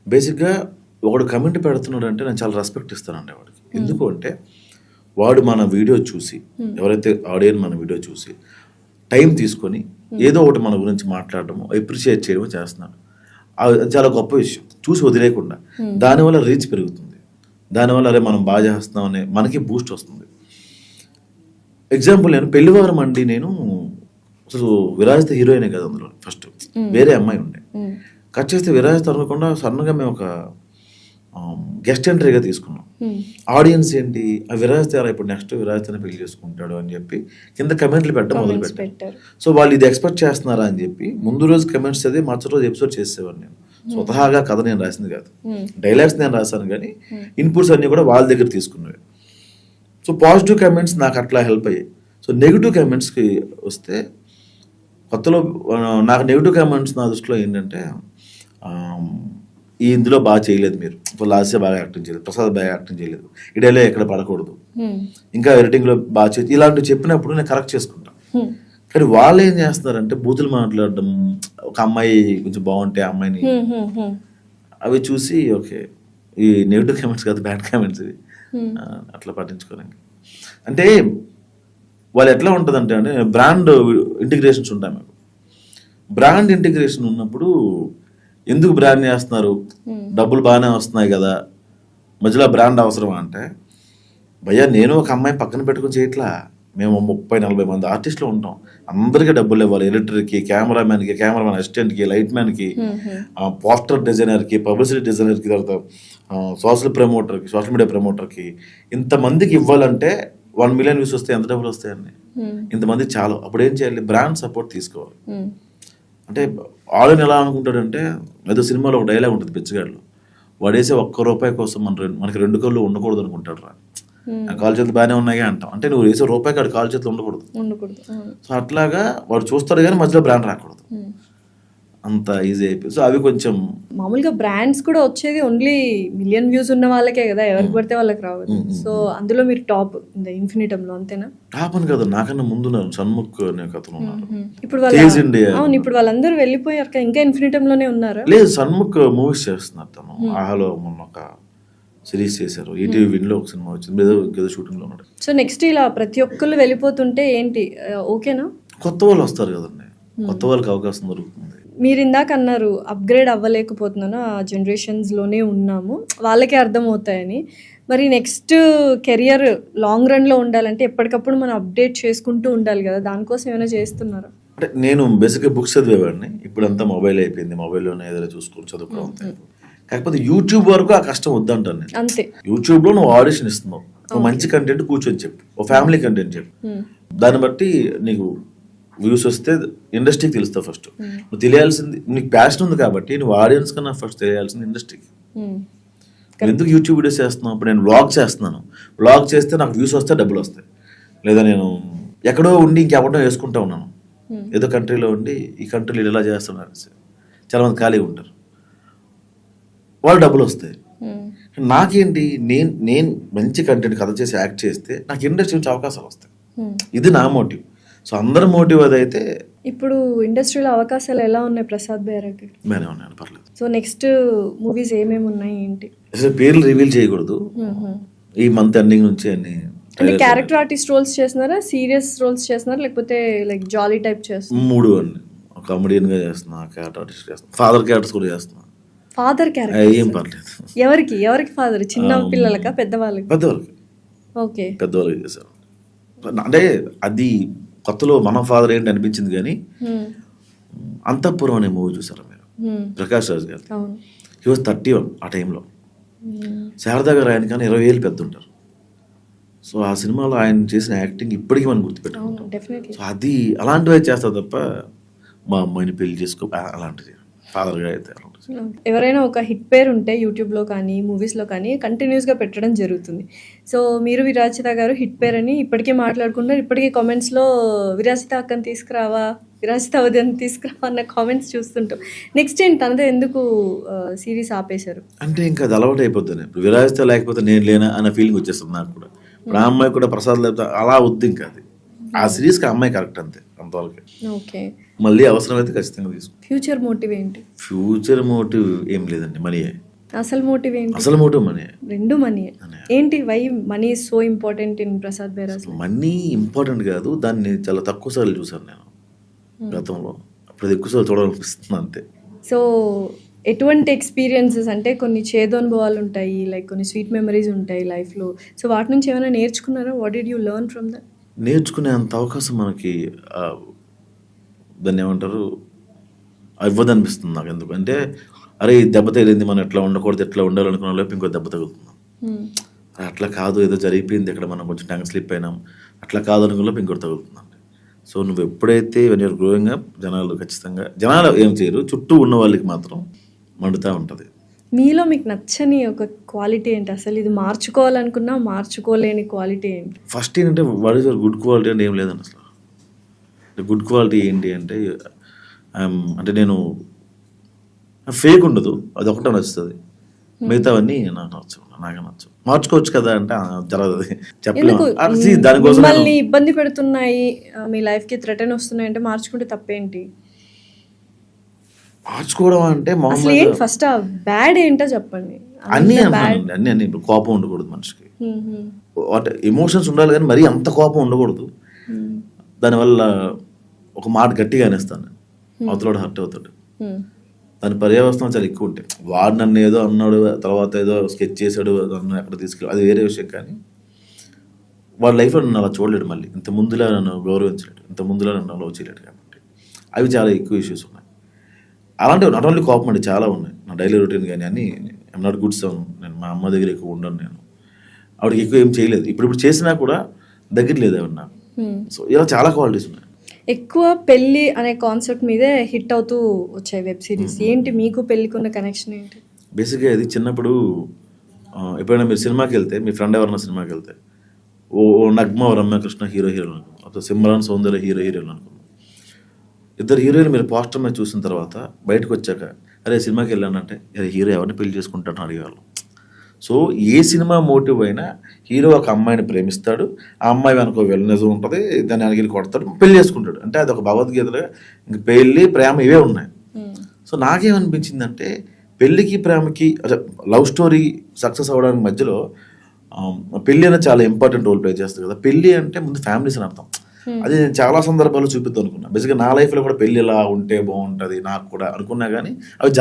బేసిక్గా ఒకడు కమెంట్ పెడుతున్నాడు అంటే నేను చాలా రెస్పెక్ట్ ఇస్తానండి వాడికి. ఎందుకు అంటే వాడు మన వీడియో చూసి, ఎవరైతే ఆడియన్స్ మన వీడియో చూసి టైం తీసుకొని ఏదో ఒకటి మన గురించి మాట్లాడటము, అప్రిషియేట్ చేయడము చేస్తున్నాడు. అది చాలా గొప్ప విషయం. చూసి వదిలేయకుండా. దానివల్ల రీచ్ పెరుగుతుంది, దానివల్ల అరే మనం బాగా చేస్తున్నాం అనే మనకి బూస్ట్ వస్తుంది. ఎగ్జాంపుల్ నేను పెళ్లివారం అండి, నేను అసలు విరాజిత హీరోయినే కదా అందులో, ఫస్ట్ వేరే అమ్మాయి ఉండే. కట్ చేస్తే విరాజిత అనుకోకుండా సడన్గా మేము ఒక గెస్ట్ ఎంట్రీగా తీసుకున్నాం. ఆడియన్స్ ఏంటి, ఆ విరాజిత ఇప్పుడు నెక్స్ట్ విరాజితని పెళ్లి చేసుకుంటాడు అని చెప్పి కింద కమెంట్లు పెట్టడం మొదలు పెట్టారు. సో వాళ్ళు ఇది ఎక్స్పెక్ట్ చేస్తున్నారా అని చెప్పి ముందు రోజు కమెంట్స్ చదివి మరుసటి రోజు ఎపిసోడ్ చేసేవాడు. నేను స్వతహాగా కథ నేను రాసింది కాదు, డైలాగ్స్ నేను రాశాను, కానీ ఇన్పుట్స్ అన్నీ కూడా వాళ్ళ దగ్గర తీసుకున్నవి. సో పాజిటివ్ కమెంట్స్ నాకు అట్లా హెల్ప్ అయ్యాయి. సో నెగిటివ్ కమెంట్స్కి వస్తే కొత్తలో నాకు నెగిటివ్ కామెంట్స్ నా దృష్టిలో ఏంటంటే, ఈ ఇందులో బాగా చేయలేదు మీరు, లాస్య బాగా యాక్టింగ్ చేయలేదు, ప్రసాద్ బాగా యాక్టింగ్ చేయలేదు, ఇడేలో ఎక్కడ పడకూడదు, ఇంకా ఎడిటింగ్లో బాగా చేయదు, ఇలాంటివి చెప్పినప్పుడు నేను కరెక్ట్ చేసుకుంటాను. కానీ వాళ్ళు ఏం చేస్తున్నారంటే బూతులు మాట్లాడడం, ఒక అమ్మాయి కొంచెం బాగుంటే ఆ అమ్మాయిని అవి చూసి ఓకే ఈ నెగిటివ్ కామెంట్స్ కాదు బ్యాడ్ కామెంట్స్ ఇవి అట్లా పట్టించుకోలేండి. అంటే వాళ్ళు ఎట్లా ఉంటుందంటే అంటే బ్రాండ్ ఇంటిగ్రేషన్స్ ఉంటాయి మీకు. బ్రాండ్ ఇంటిగ్రేషన్ ఉన్నప్పుడు ఎందుకు బ్రాండ్ చేస్తున్నారు, డబ్బులు బాగానే వస్తున్నాయి కదా, మధ్యలో బ్రాండ్ అవసరమా అంటే, భయ్యా నేను ఒక అమ్మాయి పక్కన పెట్టుకుని చేయట్లా, మేము 30-40 మంది ఆర్టిస్టులు ఉంటాం, అందరికీ డబ్బులు ఇవ్వాలి, ఎడిటర్కి, కెమెరామ్యాన్కి, కెమెరామ్యాన్ అసిస్టెంట్కి, లైట్ మ్యాన్కి, పోస్టర్ డిజైనర్కి, పబ్లిసిటీ డిజైనర్కి, తర్వాత సోషల్ ప్రమోటర్కి, సోషల్ మీడియా ప్రమోటర్కి, ఇంతమందికి ఇవ్వాలంటే 1 మిలియన్ వ్యూస్ వస్తే ఎంత డబ్బులు వస్తాయండి, ఇంతమంది చాలు. అప్పుడు ఏం చేయాలి, బ్రాండ్ సపోర్ట్ తీసుకోవాలి. అంటే ఆడియన్ ఎలా అనుకుంటాడంటే, ఏదో సినిమాలో ఒక డైలాగ్ ఉంటుంది బిచ్చగాళ్ళు, వాడేసే ₹1 కోసం మనకి 2 కళ్ళు ఉండకూడదు అనుకుంటాడు రా, ఆ కాలు చేతులు బాగానే ఉన్నాయి అంటాం. అంటే నువ్వు వేసే రూపాయికి ఆడు కాలు చేతులు ఉండకూడదు. సో అట్లాగా వాడు చూస్తాడు కానీ మధ్యలో బ్రాండ్ రాకూడదు, అంత ఈజీ అయిపోయింది. సో అవి కొంచెం మామూలుగా బ్రాండ్స్ కూడా వచ్చేది ఓన్లీ మిలియన్ వ్యూస్ ఉన్న వాళ్ళకే కదా, ఎవరికి పడితే వాళ్ళకి రావద్దు. సో అందులో మీరు టాప్ ఇన్ఫినిటంలో, అంతేనా? టాప్ అని కదా, నాకన్నా ముందున్నారు సన్ముఖ్ అనే కథలు ఉన్నారు. ఇప్పుడు అవును, ఇప్పుడు వాళ్ళందరూ వెళ్ళిపోయారు కదా, ఇంకా ఇన్ఫినిటంలోనే ఉన్నారు. లేదు, సన్ముఖ్ మూవీస్ చేస్తున్నారు తను. ఆహాలో మొన్న ఒక సిరీస్ చేశారు, ఈటీవీ విన్లో ఒక సినిమా వచ్చింది, ఏదో షూటింగ్లో ఉన్నాడు. సో నెక్స్ట్ ఇలా ప్రతి ఒక్కళ్ళు వెళ్ళిపోతుంటే ఏంటి, ఓకేనా? కొత్త వాళ్ళు వస్తారు కదండి, కొత్త వాళ్ళకి అవకాశం దొరుకుతుంది. మీరు ఇందాక అన్నారు అప్గ్రేడ్ అవ్వలేకపోతున్నాను, ఆ జనరేషన్స్లోనే ఉన్నాము, వాళ్ళకే అర్థమవుతాయని. మరి నెక్స్ట్ కెరియర్ లాంగ్ రన్లో ఉండాలంటే ఎప్పటికప్పుడు మనం అప్డేట్ చేసుకుంటూ ఉండాలి కదా, దానికోసం ఏమైనా చేస్తున్నారా? అంటే నేను బేసిక్గా బుక్స్ చదివేవాడిని, ఇప్పుడంతా మొబైల్ అయిపోయింది, మొబైల్లోనే ఏదైనా చూసుకొని చదువుకోవడం. కాకపోతే యూట్యూబ్ వరకు ఆ కష్టం వద్దంటాను నేను. అంతే, యూట్యూబ్లో నువ్వు ఆడిషన్ ఇస్తున్నావు, ఒక మంచి కంటెంట్ కూర్చొని చెప్పు, ఒక ఫ్యామిలీ కంటెంట్ చెప్పు, దాన్ని బట్టి నీకు వ్యూస్ వస్తే ఇండస్ట్రీకి తెలుస్తావు. ఫస్ట్ నువ్వు తెలియాల్సింది, నీకు ప్యాషన్ ఉంది కాబట్టి నువ్వు ఆడియన్స్ కన్నా ఫస్ట్ తెలియాల్సింది ఇండస్ట్రీకి. ఎందుకు యూట్యూబ్ వీడియోస్ చేస్తున్నావు? ఇప్పుడు నేను వ్లాగ్ చేస్తున్నాను, వ్లాగ్ చేస్తే నాకు వ్యూస్ వస్తే డబ్బులు వస్తాయి, లేదా నేను ఎక్కడో ఉండి ఇంకెవడో వేసుకుంటా ఉన్నాను, ఏదో కంట్రీలో ఉండి ఈ కంట్రీలో ఇలా చేస్తున్నారు, చాలామంది ఖాళీగా ఉంటారు, వాళ్ళు డబ్బులు వస్తాయి. నాకేంటి, నేను మంచి కంటెంట్ కథ చేసి యాక్ట్ చేస్తే నాకు ఇండస్ట్రీ నుంచి అవకాశాలు వస్తాయి, ఇది నా మోటివ్. సో అందరి మోటివ్ అదైతే. ఇప్పుడు ఇండస్ట్రీలో అవకాశాలు ఎలా ఉన్నాయి ప్రసాద్ బైరాగి? బాగానే ఉన్నాను, పర్లేదు. సో నెక్స్ట్ మూవీస్ ఏమేమి ఉన్నాయి ఏంటి? అసలు పేర్లు రివీల్ చేయకూడదు, ఈ మంత్ ఎండింగ్ నుంచి అన్ని. అంటే క్యారెక్టర్ ఆర్టిస్ట్ రోల్స్ చేస్తున్నారా, సీరియస్ రోల్స్ చేస్తున్నారా, లేకపోతే లైక్ జాలీ టైప్ చేస్తున్నా? 3 అండి, కామెడియన్ గా చేస్తున్నా, క్యారెక్టర్ ఆర్టిస్ట్ చేస్తున్నా, ఫాదర్ క్యారెక్టర్స్ కూడా చేస్తున్నా. ఫాదర్ క్యారెక్టర్ ఏం పర్లేదు. ఎవరికి ఫాదర్? చిన్న పిల్లలకా పెద్దవాళ్ళకి? పెద్దవాళ్ళకి. ఓకే, పెద్దవాళ్ళకి చేశారు. అంటే అది కొత్తలో మన ఫాదర్ ఏంటి అనిపించింది, కానీ అంతఃపురం అనే మూవీ చూసారా మీరు, ప్రకాష్ రాజ్ గారు? హీ వాజ్ 31 ఆ టైంలో. శారదా గారు ఆయన కానీ 20 ఏళ్ళు పెద్ద ఉంటారు. సో ఆ సినిమాలో ఆయన చేసిన యాక్టింగ్ ఇప్పటికీ మనం గుర్తుపెట్టుకుంటాం. సో అది అలాంటివే చేస్తా తప్ప మా అమ్మాయిని పెళ్లి చేసుకో అలాంటిది ఫాదర్గా అయితే. ఎవరైనా ఒక హిట్ పేరు ఉంటే యూట్యూబ్లో కానీ మూవీస్లో కానీ కంటిన్యూస్గా పెట్టడం జరుగుతుంది. సో మీరు విరాజిత గారు హిట్ పేరు అని ఇప్పటికే మాట్లాడుకుంటారు, ఇప్పటికీ కామెంట్స్లో విరాజిత అక్కని తీసుకురావా, విరాజిత ఉదయం తీసుకురావా అన్న కామెంట్స్ చూస్తుంటాం. నెక్స్ట్ ఏంటి, తనతో ఎందుకు సిరీస్ ఆపేశారు? అంటే ఇంకా అది అలవాటు అయిపోతుంది. ఇప్పుడు విరాజిత లేకపోతే నేను లేనా అన్న ఫీలింగ్ వచ్చేస్తుంది నాకు కూడా. ఇప్పుడు ఆ అమ్మాయి కూడా ప్రసాద్ లేకపోతే అలా వద్దు, ఇంకా అది ఆ సిరీస్కి ఆ అమ్మాయి కరెక్ట్ అంతే, అంతవరకే. ఓకే, మళ్ళీ అవసరమైతే ఖచ్చితంగా తీసుకో. ఫ్యూచర్ మోటివ్ ఏంటి? ఫ్యూచర్ మోటివ్ ఏం లేదండి, మనీయే. అసలు మోటివ్ ఏంటి? అసలు మోటివ్ మనీ. రెండు మనీ ఏంటి? Why money is so important in Prasad Bairaj? Money important కాదు, దాన్ని చాలా తక్కువ సార్లు చూసాను నేను గతంలో, అప్పుడు ఎక్కువ సార్లు చూడాలనిపిస్తుంది అంతే. సో ఎటువంటి ఎక్స్పీరియన్సెస్ అంటే కొన్ని చేదు అనుభవాలు ఉంటాయి, లైక్ కొన్ని స్వీట్ మెమరీస్ ఉంటాయి లైఫ్లో. సో వాటి నుంచి ఏమైనా నేర్చుకున్నారా? What did you learn from that? నేర్చుకునే అంత అవకాశం మనకి దాన్ని ఏమంటారు ఇవ్వదనిపిస్తుంది నాకు. ఎందుకంటే అరే ఈ దెబ్బ తగిలింది, మనం ఎట్లా ఉండకూడదు, ఎట్లా ఉండాలనుకున్న లోపు ఇంకో దెబ్బ తగులుతున్నాం. అట్లా కాదు, ఏదో జరిగిపోయింది ఇక్కడ, మనం కొంచెం టంగ్ స్లిప్ అయినాం, అట్లా కాదు అనుకున్న లోపు ఇంకోటి తగులుతున్నాం. సో నువ్వు ఎప్పుడైతే వెన్ యూర్ గ్రోయింగ్ అప్, జనాలు ఏం చేయరు, చుట్టూ ఉన్న వాళ్ళకి మాత్రం మండుతూ ఉంటుంది. మీలో మీకు నచ్చని ఒక క్వాలిటీ ఏంటి అసలు? ఇది మార్చుకోవాలనుకున్నా మార్చుకోలేని క్వాలిటీ ఏంటి? ఫస్ట్ ఏంటంటే what is your good quality అంటే ఏం లేదండి అసలు. గుడ్ క్వాలిటీ ఏంటి అంటే అంటే నేను ఫేక్ ఉండదు, అది ఒకటే నచ్చుతుంది, మిగతావన్నీ నాకు నచ్చు. మార్చుకోవచ్చు కదా అంటే జరగదు, చెప్పలేము. దానికోసం మిమ్మల్ని ఇబ్బంది పెడుతున్నాయి, మీ లైఫ్కి థ్రెటన్ వస్తున్నాయి అంటే మార్చుకుంటే తప్పేంటి? మార్చుకోవడం అంటే అసలు ఏంటి ఫస్ట్ బ్యాడ్ ఏంటో చెప్పండి. అన్నీ అన్నీ ఇప్పుడు కోపం ఉండకూడదు మనిషికి, వాట్ ఎమోషన్స్ ఉండాలి కానీ మరీ అంత కోపం ఉండకూడదు. దానివల్ల ఒక మాట గట్టిగా అనేస్తాను, అవతలోడు హర్ట్ అవుతాడు. దాని పర్యవస్థం చాలా ఎక్కువ ఉంటాయి. వాడు నన్ను ఏదో అన్నాడు, తర్వాత ఏదో స్కెచ్ చేశాడు, నన్ను ఎక్కడ తీసుకెళ్ళి, అది వేరే విషయం. కానీ వాడి లైఫ్లో నన్ను అలా చూడలేడు, మళ్ళీ ఇంత ముందులా నన్ను గౌరవించలేడు, ఇంత ముందులా నన్ను లవ్ చేయలేడు. కాబట్టి అవి చాలా ఎక్కువ ఇష్యూస్ ఉన్నాయి. అలాంటివి నాట్ ఓన్లీ కోపం అండి, చాలా ఉన్నాయి నా డైలీ రొటీన్. కానీ అన్నీ ఐఎమ్ నాట్ గుడ్ సౌండ్, నేను మా అమ్మ దగ్గర ఎక్కువ ఉండను, నేను ఆవిడకి ఎక్కువ ఏం చేయలేదు, ఇప్పుడు చేసినా కూడా దగ్గర లేదు ఎవరు నాకు. సో ఇలా చాలా క్వాలిటీస్ ఉన్నాయి. ఎక్కువ పెళ్ళి అనే కాన్సెప్ట్ మీదే హిట్ అవుతూ వచ్చాయి వెబ్ సిరీస్. ఏంటి మీకు పెళ్ళికి ఉన్న కనెక్షన్ ఏంటి? బేసిక్గా ఇది చిన్నప్పుడు ఎప్పుడైనా మీరు సినిమాకి వెళ్తే, మీ ఫ్రెండ్ ఎవరన్నా సినిమాకి వెళ్తే, ఓ నగ్మ రమ్యకృష్ణ హీరోలు అనుకున్నాం, అప్పుడు సిమ్రాన్ సౌందర్య హీరోలు అనుకున్నాం. ఇద్దరు హీరోయిన్ మీరు పోస్టర్ మీద చూసిన తర్వాత బయటకు వచ్చాక అరే సినిమాకి వెళ్ళానంటే హీరో ఎవరిని పెళ్లి చేసుకుంటాడని అడిగేవాళ్ళు. సో ఏ సినిమా మోటివ్ అయినా హీరో ఒక అమ్మాయిని ప్రేమిస్తాడు, ఆ అమ్మాయి వెనక నిజం ఉంటుంది, దాన్ని వెనక కొడతాడు, పెళ్లి చేసుకుంటాడు. అంటే అది ఒక భగవద్గీతలో ఇంక పెళ్ళి ప్రేమ ఇవే ఉన్నాయి. సో నాకేమనిపించిందంటే పెళ్ళికి ప్రేమకి లవ్ స్టోరీ సక్సెస్ అవ్వడానికి మధ్యలో పెళ్ళి అనేది చాలా ఇంపార్టెంట్ రోల్ ప్లే చేస్తుంది కదా. పెళ్ళి అంటే ముందు ఫ్యామిలీస్ అని అర్థం. అది నేను చాలా సందర్భాల్లో చూపిద్దాం అనుకున్నా. బేసిక్గా నా లైఫ్లో కూడా పెళ్ళి ఇలా ఉంటే బాగుంటుంది నాకు కూడా అనుకున్నా, కానీ అవి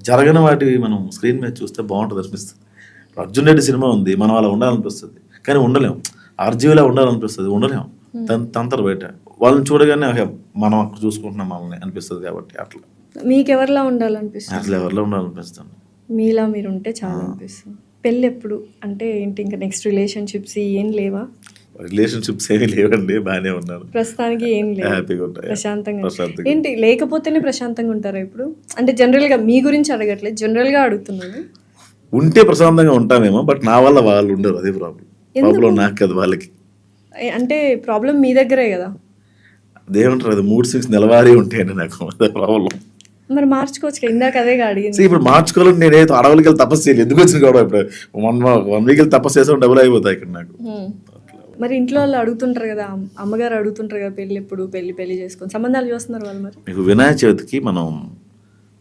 జరగని వాటివి మనం స్క్రీన్ మీద చూస్తే బాగుంటుంది అనిపిస్తుంది. అర్జున్ రెడ్డి సినిమా ఉంది, మనం అలా ఉండాలనిపిస్తుంది కానీ ఉండలేం. ఆర్జీవిలా ఉండాలనిపిస్తుంది, ఉండలేం. తంతరు బయట వాళ్ళని చూడగానే మనం అక్కడ చూసుకుంటున్నాం మనల్ని అనిపిస్తుంది. కాబట్టి అట్లా మీకు ఎవరిలా ఉండాలనిపిస్తుంది? అట్లా ఎవరిలో ఉండాలనిపిస్తుంది, మీలా మీరు ఉంటే చాలా అనిపిస్తుంది. పెళ్ళి ఎప్పుడు అంటే ఏంటి, ఇంకా నెక్స్ట్ రిలేషన్షిప్స్ ఏం లేవా? రిలేషన్షిప్స్ ఏమీ లేవండి, బాగానే ఉన్నాను ప్రస్తుతానికి. ఏం లేదు, హ్యాపీగా ఉంటాయి, ప్రశాంతంగా. ఏంటి లేకపోతేనే ప్రశాంతంగా ఉంటారా ఇప్పుడు? అంటే జనరల్గా మీ గురించి అడగట్లేదు, జనరల్గా అడుగుతున్నాను. ఉంటే ప్రశాంతంగా ఉంటామేమో, బట్ నా వల్ల వాళ్ళు ఉండరు, అదే ప్రాబ్లం నాకు కదా వాళ్ళకి. అంటే ప్రాబ్లం మీ దగ్గరే కదా. అదేమంటారు, అది మూడ్ స్వింగ్స్ నెలవారీ ఉంటాయండి నాకు, అదే ప్రాబ్లం. మరి మార్చుకోవచ్చు, ఇందాక అదే అడిగింది. ఇప్పుడు మార్చుకోవాలని నేనేదో అడవులకి వెళ్ళి తపస్సు చేయాలి, ఎందుకు వచ్చిన కూడా ఇప్పుడు 1 వీక్ వెళ్ళి తపస్సు చేసాం, డబుల్ అయిపోతాయి ఇక్కడ నాకు. మరి ఇంట్లో వాళ్ళు అడుగుతుంటారు కదా, అమ్మగారు అడుగుతుంటారు కదా పెళ్ళి ఎప్పుడు, పెళ్లి చేసుకొని సంబంధాలు చూస్తున్నారు వాళ్ళు. మరి మీకు వినాయక చవితికి మనం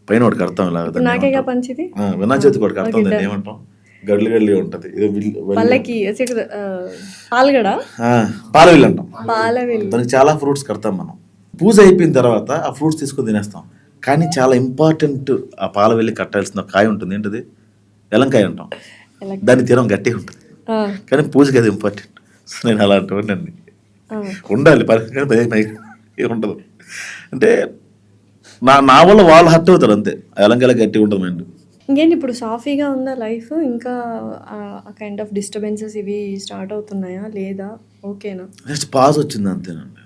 పైన ఒకటి కడతాం, నాకేగా పంచిది. వినాయక చవితికి ఒకటి కడతాం, దాన్ని ఏమంటాం, గడ్లు ఉంటది, వాళ్ళకి పాలగడ, పాలవిల్లు అంటాం. పాలవిల్లు, దానికి చాలా ఫ్రూట్స్ కడతాం మనం. పూజ అయిపోయిన తర్వాత ఆ ఫ్రూట్స్ తీసుకొని తినేస్తాం. కానీ చాలా ఇంపార్టెంట్, ఆ పాలవెల్లి కట్టాల్సిన కాయ ఉంటుంది, ఏంటిది, ఎలంకాయ అంటాం. దాన్ని తినం గట్టిగా ఉంటుంది, కానీ పూజకి అది ఇంపార్టెంట్. నేను అలాంటివన్నీ అన్ని ఉండాలి, కానీ ఉండదు. అంటే నా వల్ల వాళ్ళు హర్ట్ అవుతారు అంతే, ఎలంకాయలా గట్టిగా ఉంటుంది మైండ్. ఇంకేంటి ఇప్పుడు సాఫీగా ఉందా లైఫ్? ఇంకా ఆ కైండ్ ఆఫ్ డిస్టర్బెన్సెస్ ఇవి స్టార్ట్ అవుతున్నాయా లేదా? ఓకేనా? జస్ట్ పాజ్ వచ్చింది అంతేనండి,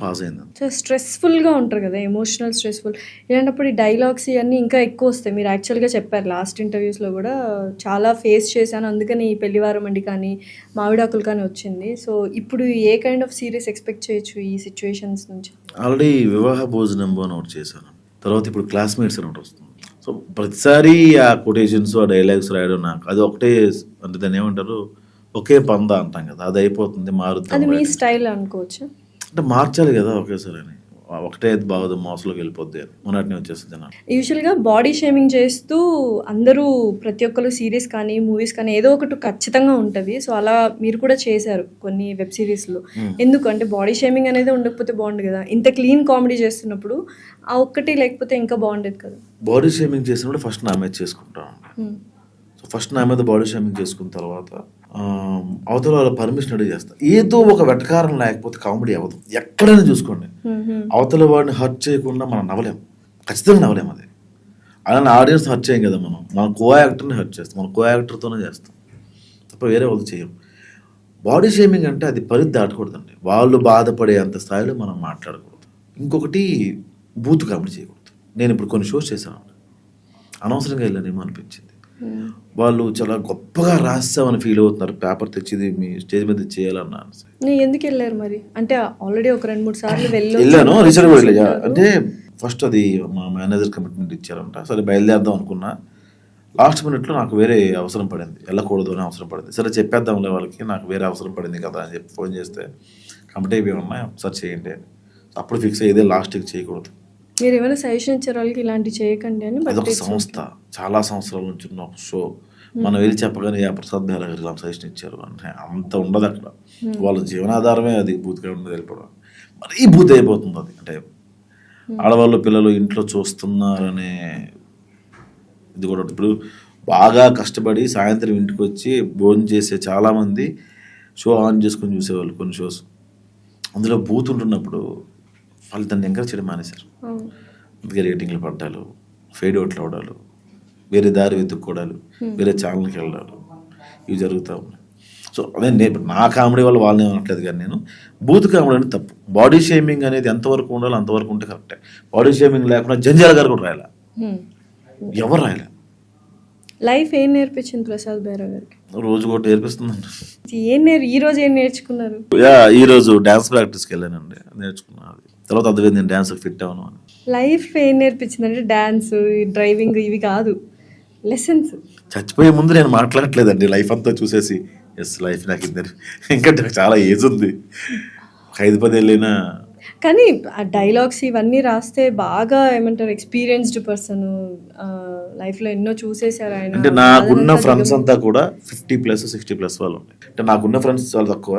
పాజ్ అయింది. సో స్ట్రెస్ఫుల్గా ఉంటారు కదా, ఎమోషనల్ స్ట్రెస్ఫుల్. ఇలాంటప్పుడు ఈ డైలాగ్స్ ఇవన్నీ ఇంకా ఎక్కువ వస్తాయి. మీరు యాక్చువల్గా చెప్పారు లాస్ట్ ఇంటర్వ్యూస్లో కూడా, చాలా ఫేస్ చేశాను అందుకని ఈ పెళ్లివారం అండి కానీ మామిడాకులు కానీ వచ్చింది. సో ఇప్పుడు ఏ కైండ్ ఆఫ్ సీరియస్ ఎక్స్పెక్ట్ చేయొచ్చు ఈ సిచ్యువేషన్స్ నుంచి? ఆల్రెడీ వివాహ భోజనం అని ఒకటి చేశాను, తర్వాత ఇప్పుడు క్లాస్మేట్స్ అని ఒకటి వస్తుంది. సో ప్రతిసారి ఆ కొటేషన్స్, ఆ డైలాగ్స్ రాయడం నాకు అది ఒకటే, అంటే దాన్ని ఏమంటారు, ఒకే పంద అంటాం కదా, అది అయిపోతుంది, మారుతుంది. అది మీ స్టైల్ అనుకోవచ్చు. అంటే మార్చాలి కదా ఒకేసారి అని. ఒకటే అది బాగోదు మోసలోకి వెళ్ళిపోద్ది అని మొన్నటిని వచ్చేస్తుంది జనాలు. యూజువల్గా బాడీ షేమింగ్ చేస్తూ అందరూ ప్రతి ఒక్కరు సిరీస్ కానీ మూవీస్ కానీ ఏదో ఒకటి ఖచ్చితంగా ఉంటుంది. సో అలా మీరు కూడా చేశారు కొన్ని వెబ్ సిరీస్లో. ఎందుకు అంటే బాడీ షేమింగ్ అనేది ఉండకపోతే బాగుండు కదా, ఇంత క్లీన్ కామెడీ చేస్తున్నప్పుడు ఆ ఒక్కటి లేకపోతే ఇంకా బాగుండేది కదా. బాడీ షేమింగ్ చేసినప్పుడు ఫస్ట్ నా మీద చేసుకుంటాను. సో ఫస్ట్ నా మీద బాడీ షేమింగ్ చేసుకున్న తర్వాత అవతల వాళ్ళ పర్మిషన్ అడిగి చేస్తా. ఏదో ఒక వెటకారం లేకపోతే కామెడీ అవ్వదు. ఎక్కడైనా చూసుకోండి, అవతల వాడిని హర్ట్ చేయకుండా మనం నవ్వలేం, ఖచ్చితంగా నవ్వలేం. అది అలానే ఆడియన్స్ హర్ట్ చేయం కదా, మన కో యాక్టర్ని హర్ట్ చేస్తాం, మన కో యాక్టర్తోనే చేస్తాం తప్ప వేరే వాళ్ళు చేయం. బాడీ షేమింగ్ అంటే అది పరిధి దాటకూడదండి. వాళ్ళు బాధపడే అంత స్థాయిలో మనం మాట్లాడకూడదు. ఇంకొకటి బూత్ కామెడీ చేయకూడదు. నేను ఇప్పుడు కొన్ని షోస్ చేశాను, అనవసరంగా వెళ్ళానేమో అనిపించింది. వాళ్ళు చాలా గొప్పగా రాస్తామని ఫీల్ అవుతున్నారు, పేపర్ తెచ్చింది మీ స్టేజ్ మీద చేయాలన్నా. ఎందుకు వెళ్ళారు మరి? అంటే ఆల్రెడీ ఒక 2-3 సార్లు వెళ్ళాను, రీసెంట్గా వెళ్ళా. అంటే ఫస్ట్ అది మా మేనేజర్ కమిట్మెంట్ ఇచ్చారంట, సరే బయలుదేరదాం అనుకున్నా. లాస్ట్ మినిట్లో నాకు వేరే అవసరం పడింది, వెళ్ళకూడదు అని అవసరం పడింది. సరే చెప్పేద్దాంలే వాళ్ళకి, నాకు వేరే అవసరం పడింది కదా అని చెప్పి ఫోన్ చేస్తే కమిటీ అయిపోయి ఒకసారి చేయండి అని. అప్పుడు ఫిక్స్ అయ్యేదే లాస్ట్కి చేయకూడదు. మీరు ఏమైనా సజెషన్ ఇచ్చారు వాళ్ళకి ఇలాంటి చేయకండి అని? అదొక సంస్థ, చాలా సంవత్సరాల నుంచి ఉన్న ఒక షో. మనం వెళ్ళి చెప్పగానే ప్రసాద్ బెహ్రా గారు ఇలా సజెషన్ ఇచ్చారు అంటే అంత ఉండదు అక్కడ. వాళ్ళ జీవనాధారమే అది బూత్గా ఉండదు, వెళ్ళిపోవడం. మరీ బూత్ అయిపోతుంది అది. అంటే ఆడవాళ్ళు పిల్లలు ఇంట్లో చూస్తున్నారనే ఇది కూడా. ఇప్పుడు బాగా కష్టపడి సాయంత్రం ఇంటికి వచ్చి భోజనం చేసే చాలామంది షో ఆన్ చేసుకొని చూసేవాళ్ళు కొన్ని షోస్. అందులో బూత్ ఉంటున్నప్పుడు వాళ్ళు దాన్ని ఎంకరేజ్ చేయడం మానేశారు. అందుకే రేటింగ్లు పడ్డాలు, ఫేడ్ అవుట్లు అవడాలు, వేరే దారి వెతుక్కోవడాలు, వేరే ఛానల్కి వెళ్ళడాలు, ఇవి జరుగుతూ ఉన్నాయి. సో అదే నేను నా కామెడీ వల్ల వాళ్ళని అనట్లేదు, కానీ నేను బూత్ కామెడీ అనేది తప్పు. బాడీ షేమింగ్ అనేది ఎంతవరకు ఉండాలో అంతవరకు ఉంటే కరెక్టే. బాడీ షేమింగ్ లేకుండా జంజాల గారు కూడా రాయాల, ఎవరు రాయలే. లైఫ్ ఏం నేర్పించింది ప్రసాద్ బెహ్రా గారికి? రోజు ఒకటి నేర్పిస్తుందండి. ఈ రోజు ఏం నేర్చుకున్నారు? ఈ రోజు డ్యాన్స్ ప్రాక్టీస్కి వెళ్ళానండి, నేర్చుకున్నాను. తర్వాత అర్థమైంది నేను డ్యాన్స్ ఫిట్ అవ్వను అని. లైఫ్ ఏం నేర్పించింది అంటే డ్యాన్స్, డ్రైవింగ్ ఇవి కాదు, లెసన్స్. చచ్చిపోయే ముందు నేను మాట్లాడట్లేదండి, లైఫ్ అంతా చూసేసి ఎస్ లైఫ్ నాకు ఇద్దరు, ఇంకా చాలా ఏజ్ ఉంది, 5-10 ఏళ్ళైనా. కానీ ఆ డైలాగ్స్ ఇవన్నీ రాస్తే బాగా ఏమంటారు, ఎక్స్పీరియన్స్డ్ పర్సన్, లైఫ్లో ఎన్నో చూసేశారు ఆయన. అంటే నాకున్న ఫ్రెండ్స్ అంతా కూడా 50+ 60+ వాళ్ళు ఉంటాయి. అంటే నాకున్న ఫ్రెండ్స్ చాలా తక్కువ,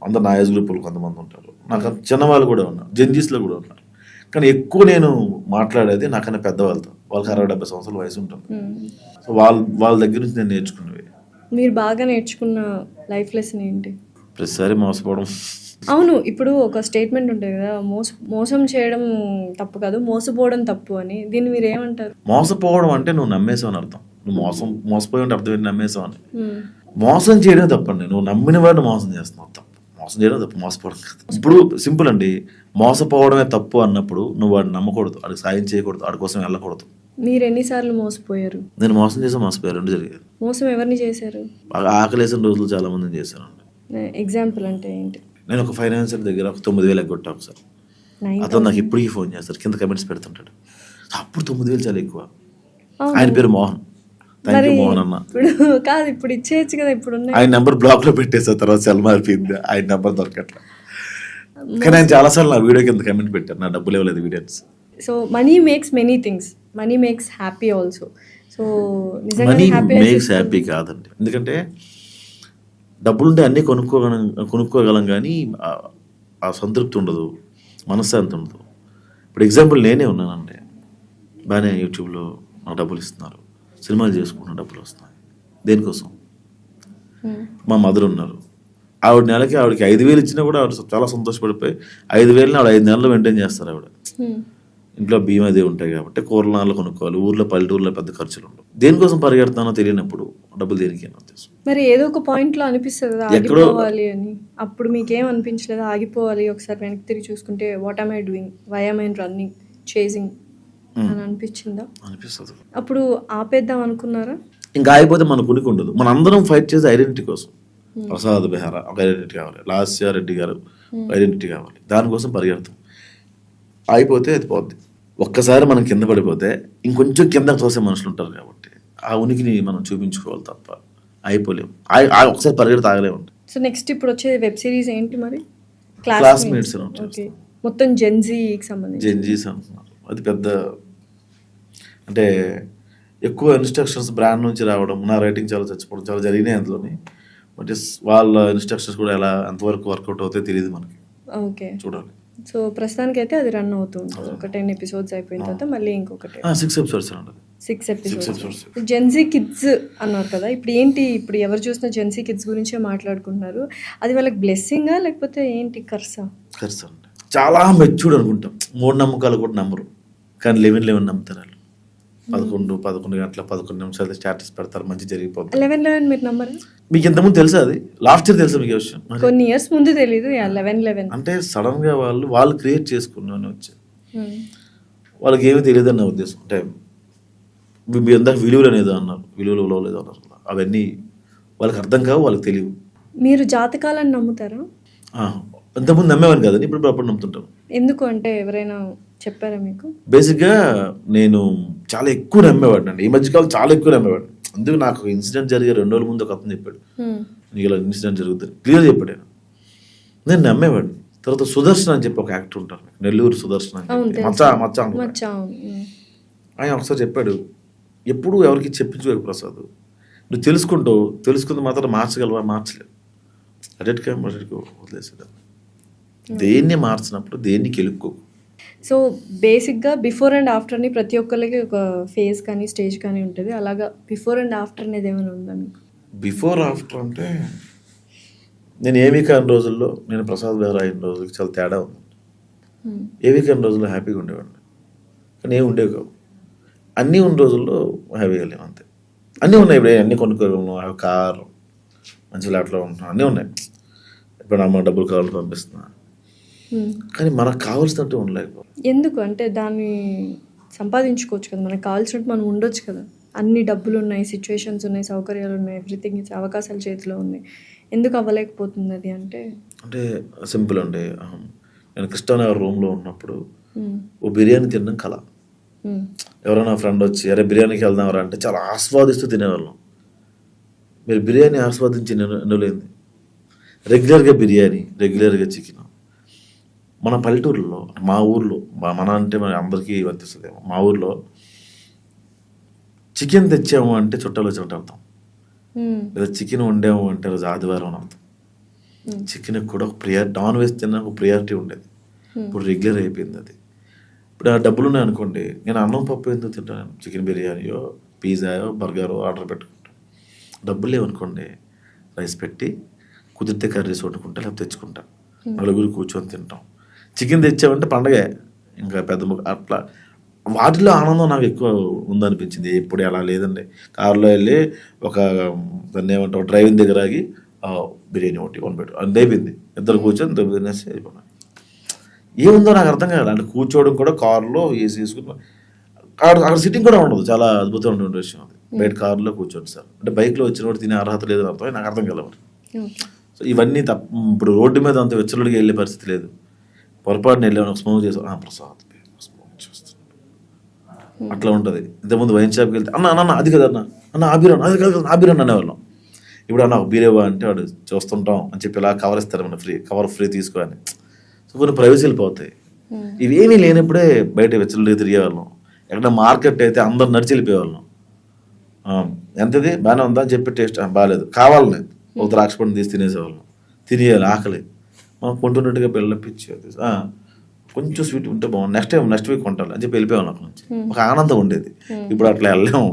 అందరు నా ఏజ్ గ్రూపులు కొంతమంది ఉంటారు. నాకు చిన్న వాళ్ళు కూడా ఉన్నారు, జెన్జీస్లో కూడా ఉన్నారు. కానీ ఎక్కువ నేను మాట్లాడేది నాకన్నా పెద్దవాళ్ళతో, వాళ్ళకి 60-70 సంవత్సరాల వయసు ఉంటుంది. సో వాళ్ళ దగ్గర నుంచి నేను నేర్చుకున్నవి. మీరు బాగా నేర్చుకున్న లైఫ్ లెసన్ ఏంటి? ప్రతిసారి మోసపోవడం. అవును, ఇప్పుడు ఒక స్టేట్మెంట్ ఉంటుంది కదా, మోసం చేయడం తప్పు కాదు, మోసపోవడం తప్పు అని. దీన్ని మీరు ఏమంటారు? మోసపోవడం అంటే నువ్వు నమ్మేసావు అని అర్థం. నువ్వు మోసపోయి ఉంటే అర్థం ఏంటి? నమ్మేసావు అని. మోసం చేయడం తప్పండి, నువ్వు నమ్మిన వాడిని మోసం చేస్తున్నావు తప్పు. మోసం చేయడం తప్పు, మోసపోవడం కాదు. ఇప్పుడు సింపుల్ అండి, మోసపోవడమే తప్పు అన్నప్పుడు నువ్వు వాడిని నమ్మకూడదు, వాడికి సాయం చేయకూడదు, వాడి కోసం వెళ్ళకూడదు. మీరు ఎన్నిసార్లు మోసపోయారు? నేను మోసం చేసి మోసపోయారు, 2 జరిగాయి. మోసం ఎవరిని చేశారు? బాగా ఆకలేసిన రోజులు చాలా మందిని చేశానండి. ఎగ్జాంపుల్ అంటే ఏంటి? నేను ఒక ఫైనాన్సర్ దగ్గర ఒక 9,000 ఎగ్గొట్టా ఒకసారి. అతను నాకు ఇప్పటికీ ఫోన్ చేస్తారు, కింద కమెంట్స్ పెడుతుంటాడు. అప్పుడు 9,000 చాలా ఎక్కువ. ఆయన పేరు మోహన్. థ్యాంక్ యూ మోహన్ అన్న. ఇప్పుడు కాదు, ఇప్పుడు ఇచ్చేయచ్చు కదా. ఇప్పుడు ఆయన నెంబర్ బ్లాక్ లో పెట్టేసా, తర్వాత సెల్ మారిపోయింది, ఆయన నెంబర్ దొరకట్లా. కానీ ఆయన చాలాసార్లు నా వీడియో కింద కమెంట్ పెట్టారు, నా డబ్బులు ఇవ్వలేదు videos. So money makes many things, money makes happy also. So money makes happy కాదండి, ఎందుకంటే డబ్బులుంటే అన్నీ కొనుక్కోగలం కానీ ఆ సంతృప్తి ఉండదు, మనశ్శాంతి ఉండదు. ఇప్పుడు ఎగ్జాంపుల్ నేనే ఉన్నానండి, బాగానే యూట్యూబ్లో నాకు డబ్బులు ఇస్తున్నారు, సినిమాలు చేసుకుంటున్న డబ్బులు వస్తున్నాయి. దేనికోసం? మా మదర్ ఉన్నారు, ఆవిడ నెలకి ఆవిడకి 5,000 ఇచ్చినా కూడా ఆవిడ చాలా సంతోషపడిపోయి 5,000 ఆవిడ 5 నెలలు మెయింటైన్ చేస్తారు. ఆవిడ ఇంట్లో బియ్యం అది ఉంటాయి కాబట్టి కూరలు కొనుక్కోవాలి, ఊర్లో పల్లెటూరులో పెద్ద ఖర్చులు ఉండవు. దేనికోసం పరిగెడతానో తెలియనప్పుడు డబ్బులు దేనికి అని ఉద్దేశం. మరి ఏదో ఒక పాయింట్లో అనిపిస్తుంది కదా ఆగిపోవాలి అని. అప్పుడు మీకేం అనిపించలేదు ఆగిపోవాలి, ఒకసారి వెనక్కి తిరిగి చూసుకుంటే what am I doing, why am I running, chasing అని అనిపించిందా? అనిపిస్తుంది. అప్పుడు ఆపేద్దాం అనుకున్నారా? ఇంకా ఆగిపోతే మన కునికి ఉండదు. మన అందరం ఫైట్ చేసే ఐడెంటిటీ కోసం. ప్రసాద్ బెహ్రా ఒక ఐడెంటిటీ కావాలి, లాస్య రెడ్డి గారు ఐడెంటిటీ కావాలి, దానికోసం పరిగెడతాం. ఆగిపోతే అది పోద్ది. ఒక్కసారి మనం కింద పడిపోతే ఇంకొంచెం కింద తోసే మనుషులు ఉంటారు కాబట్టి ఆ ఉనికిని మనం చూపించుకోవాలి తప్ప అయిపోలేము. ఒకసారి పరిగెడితే ఆగలేము. సో నెక్స్ట్ ఇప్పుడు వచ్చే వెబ్ సిరీస్ ఏంటి మరి? క్లాస్మేట్స్. మొత్తం జెన్జీకి సంబంధించి. జెన్జీస్ అంటున్నారు. అది పెద్ద అంటే ఎక్కువ ఇన్స్ట్రక్షన్స్ బ్రాండ్ నుంచి రావడం, నా రైటింగ్ చాలా చచ్చిపోవడం చాలా జరిగినాయి అందులోని. బట్ వాళ్ళ ఇన్స్ట్రక్షన్స్ కూడా ఎలా ఎంతవరకు వర్కౌట్ అవుతాయో తెలియదు మనకి, ఓకే చూడాలి. సో ప్రస్తుతానికైతే అది రన్ అవుతుంది. ఒక 10 ఎపిసోడ్స్ అయిపోయిన తర్వాత మళ్ళీ ఇంకొకటి 6 episodes అండి. 6 ఎపిసోడ్స్. episodes. జెన్జీ కిడ్స్ అన్నారు కదా, ఇప్పుడు ఏంటి, ఇప్పుడు ఎవరు చూసినా జెన్సీ కిడ్స్ గురించే మాట్లాడుకుంటున్నారు. అది వాళ్ళకి బ్లెస్సింగా లేకపోతే ఏంటి కర్సా? ఖర్చు అండి. చాలా మెచ్యూర్డ్ అనుకుంటాం, మూఢనమ్మకాలు కూడా నమ్మరు, కానీ 11 నమ్ముతారు వాళ్ళు. 11 గంటల 11 నిమిషాలు స్టాటస్ పెడతారు, మంచి జరిగిపోతుంది. 11 మీరు నమ్మరు? మీకు ఇంతకుముందు తెలుసా? అది లాస్ట్ ఇయర్ తెలుసా మీకు విషయం? కొన్ని ఇయర్స్ ముందు తెలీదు. 11 అంటే సడన్ గా వాళ్ళు క్రియేట్ చేసుకున్నాను వచ్చి వాళ్ళకి ఏమీ తెలియదు అన్న ఉద్దేశం. అంటే మీరు ఇందాక విలువలు అనేది అన్నారు, విలువలు లేదు అన్నారు, అవన్నీ వాళ్ళకి అర్థం కావు, వాళ్ళకి తెలియవు. మీరు జాతకాలను నమ్ముతారా? ఇంతకుముందు నమ్మేవాడిని కదండి, ఇప్పుడు అప్పుడు నమ్ముతుంటాను. ఎందుకు అంటే ఎవరైనా చెప్పారా మీకు? బేసిక్గా నేను చాలా ఎక్కువ నమ్మేవాడిని అండి, ఈ మధ్యకాలం చాలా ఎక్కువ నమ్మేవాడిని. అందుకు నాకు ఇన్సిడెంట్ జరిగే 2 రోజుల ముందు ఒక అతను చెప్పాడు, నీకు ఇలా ఇన్సిడెంట్ జరుగుతుంది క్లియర్ చెప్పాడు. నేను నమ్మేవాడిని. తర్వాత సుదర్శన్ అని చెప్పి ఒక యాక్టర్ ఉంటారు, నెల్లూరు సుదర్శన్ అని చెప్పి, మచ్చ ఆయన ఒకసారి చెప్పాడు, ఎప్పుడు ఎవరికి చెప్పించుకోకు ప్రసాద్, నువ్వు తెలుసుకుంది మాత్రం మార్చగలవా? మార్చలేవు. అడెట్గా వదిలేసేదా, దేన్ని మార్చినప్పుడు దేన్ని కెలుక్కోకు. సో బేసిక్గా బిఫోర్ అండ్ ఆఫ్టర్ని ప్రతి ఒక్కరికి ఒక ఫేజ్ కానీ స్టేజ్ కానీ ఉంటుంది. అలాగా బిఫోర్ అండ్ ఆఫ్టర్ అనేది ఏమైనా ఉందా మీకు? బిఫోర్ ఆఫ్టర్ అంటే నేను ఏమీ కాని రోజుల్లో, నేను ప్రసాద్ గారు అయిన రోజులకి చాలా తేడా ఉంది. ఏమీ కాని రోజుల్లో హ్యాపీగా ఉండేవాడిని, కానీ ఏమి ఉండేవి కావు. అన్నీ ఉన్న రోజుల్లో హ్యాపీగా లేవు, అంతే. అన్నీ ఉన్నాయి, ఇప్పుడు అన్నీ కొనుక్కోగలను, కారు, మంచి ఫ్లాట్లో ఉంటున్నాను, అన్నీ ఉన్నాయి. ఇప్పుడు అమ్మ డబ్బులు కావాలని పంపిస్తున్నా, కానీ మనకు కావాల్సినట్టు ఉండలేకపో. ఎందుకు అంటే దాన్ని సంపాదించుకోవచ్చు కదా, మనకు కావాల్సినట్టు మనం ఉండొచ్చు కదా. అన్ని డబ్బులు ఉన్నాయి, సిచ్యువేషన్స్ ఉన్నాయి, సౌకర్యాలు ఉన్నాయి, ఎవ్రీథింగ్ అవకాశాలు చేతిలో ఉన్నాయి, ఎందుకు అవ్వలేకపోతుంది అది? అంటే సింపుల్ అండి. నేను కృష్ణానగర్ రూమ్లో ఉన్నప్పుడు ఓ బిర్యానీ తినడం కళ. ఎవరైనా ఫ్రెండ్ వచ్చి అరే బిర్యానీకి వెళ్దాంరా అంటే చాలా ఆస్వాదిస్తూ తినేవాళ్ళం. మీరు బిర్యానీ ఆస్వాదించి నిలలేంది, రెగ్యులర్గా బిర్యానీ, రెగ్యులర్గా చికెన్. మన పల్లెటూరులో, మా ఊర్లో, మన అంటే మన అందరికీ వర్తిస్తుంది, మా ఊర్లో చికెన్ తెచ్చాము అంటే చుట్టాలు వచ్చినట్టు అర్థం, లేదా చికెన్ వండాము అంటే రోజు ఆదివారం అని అర్థం. చికెన్ కూడా ఒక నాన్ వెజ్ తిన్నా ఒక ప్రియారిటీ ఉండేది, ఇప్పుడు రెగ్యులర్ అయిపోయింది అది. ఇప్పుడు ఆ డబ్బులు ఉన్నాయి అనుకోండి, నేను అన్నం పప్పు ఎందుకు తింటాను, చికెన్ బిర్యానీయో పిజ్జాయో బర్గరో ఆర్డర్ పెట్టుకుంటాను. డబ్బులు లేవనుకోండి, రైస్ పెట్టి కుదిరితే కర్రీస్ వండుకుంటా, లేకపోతే తెచ్చుకుంటా, నలుగురు కూర్చొని తింటాం. చికెన్ తెచ్చామంటే పండగే, ఇంకా పెద్ద అట్లా. వాటిలో ఆనందం నాకు ఎక్కువ ఉందనిపించింది. ఎప్పుడు అలా లేదండి, కారులో వెళ్ళి ఒక దాన్ని ఏమంటావు డ్రైవింగ్ దగ్గర ఆగి బిర్యానీ ఒకటి పెట్టు అది అయిపోయింది, ఇద్దరు కూర్చొని తినేసి అయిపోయినా. ఏముందో నాకు అర్థం కాదు. అంటే కూర్చోవడం కూడా కారులో ఏసీ తీసుకుని, అక్కడ సిట్టింగ్ కూడా ఉండదు, చాలా అద్భుతమైన విషయం అది. బయట కారులో కూర్చోండి సార్ అంటే, బైక్లో వచ్చిన వాడు తినే అర్హత లేదని అర్థం, నాకు అర్థం కలవాలి. సో ఇవన్నీ ఇప్పుడు రోడ్డు మీద అంత వెచ్చలుడిగా వెళ్ళే పరిస్థితి లేదు. పొరపాటున వెళ్ళాను, స్మోక్ చేసాం, ప్రసాద్ స్మోక్ చేస్తున్నాడు, అట్లా ఉంటుంది. ఇంతకుముందు వైన్ షాప్కి వెళ్తే అన్న అది కదా అన్న ఆబిరాన్, అది కదా ఆబిరాన్ అనేవాళ్ళం. ఇప్పుడు అన్న బీరేవా అంటే వాడు చూస్తుంటాం అని చెప్పి ఇలా కవర్ ఇస్తారు, మన కవర్ ఫ్రీ తీసుకోని. సో కొన్ని ప్రైవసీలు పోతాయి. ఇవేమీ లేనప్పుడే బయట వెచ్చలుడిగా తిరిగేవాళ్ళం. ఎక్కడ మార్కెట్ అయితే అందరు నడిచి వెళ్ళిపోయేవాళ్ళం. ఎంతది బాగానే ఉందా అని చెప్పి టేస్ట్ బాగాలేదు కావాలని ఒక ద్రాక్ష పండు తీసి తినేసేవాళ్ళం. తినేయాలి, ఆకలి మనం కొంటున్నట్టుగా పిచ్చి కొంచెం స్వీట్ ఉంటే బాగుంది, నెక్స్ట్ వీక్ కొంటాలి అని చెప్పి వెళ్ళిపోయాం అక్కడ నుంచి. ఒక ఆనందం ఉండేది. ఇప్పుడు అట్లా వెళ్ళాము.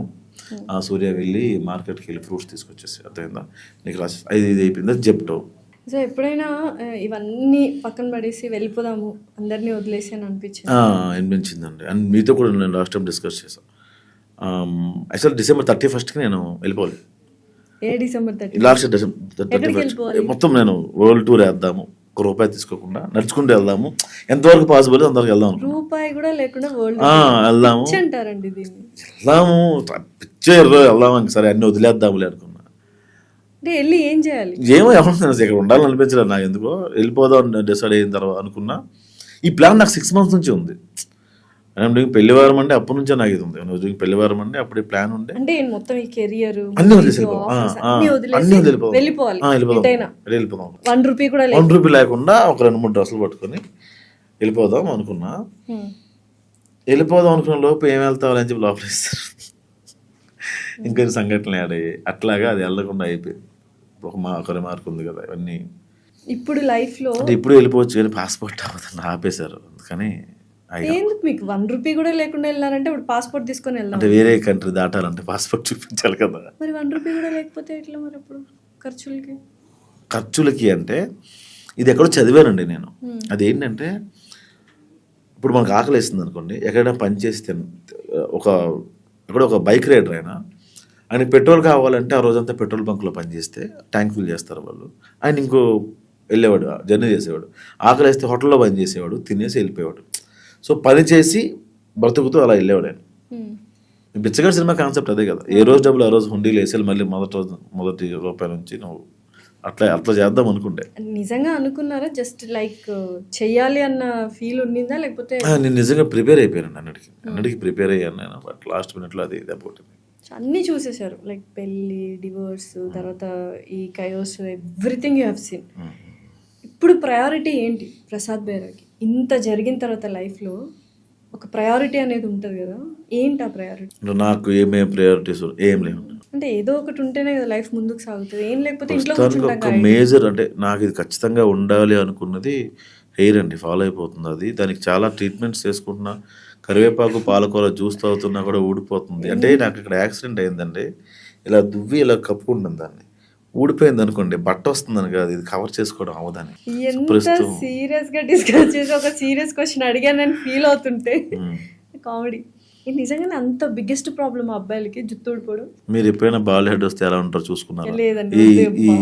సూర్య వెళ్ళి మార్కెట్కి వెళ్ళి ఫ్రూట్స్ తీసుకొచ్చేసి అర్థమైందా, నీకు రాసి ఇది అయిపోయింది అది చెప్తావు. సో ఎప్పుడైనా ఇవన్నీ పక్కన పడేసి వెళ్ళిపోదాము అందరినీ వదిలేసి అని అనిపించిందండి. అండ్ మీతో కూడా నేను లాస్ట్ టైం డిస్కస్ చేశాను. యాక్చువల్ December 31st నేను వెళ్ళిపోవాలి. లాస్ట్ December 31st మొత్తం నేను వరల్డ్ టూర్ వేద్దాము, ₹1 తీసుకోకుండా నడుచుకుంటూ వెళ్దాము, ఎంతవరకు పాసిబుల్ అంతవరకు వెళ్దాము. రూపాయి కూడా లేకుండా వెళ్దాము వెళ్దాము సరే అన్ని వదిలేద్దాములే అనుకున్నా. వెళ్ళి ఏం చేయాలి, ఏమో ఎవరు ఇక్కడ ఉండాలని అనిపించలేదు నాకు, ఎందుకో వెళ్ళిపోదాం డిసైడ్ అయిన తర్వాత అనుకున్నా. ఈ ప్లాన్ నాకు 6 months నుంచి ఉంది. పెళ్లివారం అంటే అప్పటి నుంచే నాకు ఇది ఉంది. పెళ్లివారం అంటే అప్పుడు ప్లాన్ ఉండే, మొత్తం ఈ కెరియర్ అన్ని వెళ్ళిపోదాం. ₹1 లేకుండా ఒక 2-3 డ్రెస్సులు పట్టుకొని వెళ్ళిపోదాం అనుకున్నా. వెళ్ళిపోదాం అనుకున్న లోపు ఏం వెళ్తావు అని చెప్పి లోపల ఇస్తారు. ఇంకొన్ని సంఘటనలు యాడ్ అయ్యాయి. అట్లాగా అది వెళ్ళకుండా అయిపోయింది. ఒక రిమార్క్ ఉంది కదా ఇవన్నీ. ఇప్పుడు లైఫ్లో అంటే ఇప్పుడు వెళ్ళిపోవచ్చు కానీ పాస్పోర్ట్ అవ్వదని ఆపేశారు. అందుకని ఎందుకు మీకు ₹1 కూడా లేకుండా వెళ్ళారంటే ఇప్పుడు పాస్పోర్ట్ తీసుకొని వెళ్దాం అంటే వేరే కంట్రీ దాటాలంటే పాస్పోర్ట్ చూపించాలి కదా. మరి ₹1 కూడా లేకపోతే ఎట్లా మరి అప్పుడు ఖర్చులకి అంటే ఇది ఎక్కడో చదివానండి నేను. అదేంటంటే ఇప్పుడు మనకు ఆకలి వేస్తుంది అనుకోండి, ఎక్కడైనా పని చేస్తే ఎక్కడో ఒక బైక్ రైడర్ ఆయనకి పెట్రోల్ కావాలంటే ఆ రోజంతా పెట్రోల్ బంక్లో పనిచేస్తే ట్యాంక్ ఫిల్ చేస్తారు వాళ్ళు. ఆయన ఇంకో వెళ్ళేవాడు, జర్నీ చేసేవాడు. ఆకలి వేస్తే హోటల్లో పని చేసేవాడు, తినేసి వెళ్ళిపోయేవాడు. సో పని చేసి బ్రతుకుతూ అలా వెళ్ళేవాడు ఆయన. బిచ్చగాడి సినిమా కాన్సెప్ట్ అదే కదా. ఏ రోజు డబ్బులు ఆ రోజు హుండీలు వేసేయాలి, మళ్ళీ మొదటి రూపాయి నుంచి నువ్వు అట్లా చేద్దాం అనుకుంటే. నిజంగా అనుకున్నారా? జస్ట్ లైక్ చెయ్యాలి అన్న ఫీల్ ఉండిందా లేకపోతే? నేను నిజంగా ప్రిపేర్ అయిపోయాను. అన్నిటికీ ప్రిపేర్ అయ్యాను నేను. బట్ లాస్ట్ మినిట్లో అది దెబ్బకొట్టింది. అన్నీ చూసేశారు, లైక్ పెళ్ళి, డివోర్స్, తర్వాత ఈ KaiOS, everything you have seen. ఇప్పుడు ప్రయారిటీ ఏంటి ప్రసాద్ బైరాగి? ఇంత జరిగిన తర్వాత లైఫ్లో ఒక ప్రయారిటీ అనేది ఉంటుంది కదా, ఏంటి ఆ ప్రయారిటీ? నాకు ఏమేమి ప్రయారిటీస్ ఏం లేవు. అంటే ఏదో ఒకటి ఉంటేనే కదా లైఫ్ ముందుకు సాగుతుంది. ఏం లేకపోతే ఇంట్లో ఒక మేజర్ అంటే నాకు ఇది ఖచ్చితంగా ఉండాలి అనుకున్నది హెయిర్ అండి. ఫాలో అయిపోతుంది అది. దానికి చాలా ట్రీట్మెంట్స్ చేసుకుంటున్నా. కరివేపాకు పాలకూర జ్యూస్ తాగుతున్నా కూడా ఊడిపోతుంది. అంటే నాకు ఇక్కడ యాక్సిడెంట్ అయిందండి. ఇలా దువ్వి ఇలా కప్పుకుంటుంది దాన్ని, ఊడిపోయింది అనుకోండి, బట్ట వస్తుందని కాదు, ఇది కవర్ చేసుకోవడం అవదని. సీరియస్ గా డిస్కస్ చేసి ఒక సీరియస్ క్వశ్చన్ అడిగానని ఫీల్ అవుతుంటే కామెడీ. ఇది నిజంగానే అంత బిగ్గెస్ట్ ప్రాబ్లమ్ ఆ అబ్బాయిలకి, జుట్టు ఊడిపోవడం. మీరు ఎప్పుడైనా బాల్ హెడ్ వస్తే ఎలా ఉంటారో చూసుకున్నారా? లేదండి. ఈ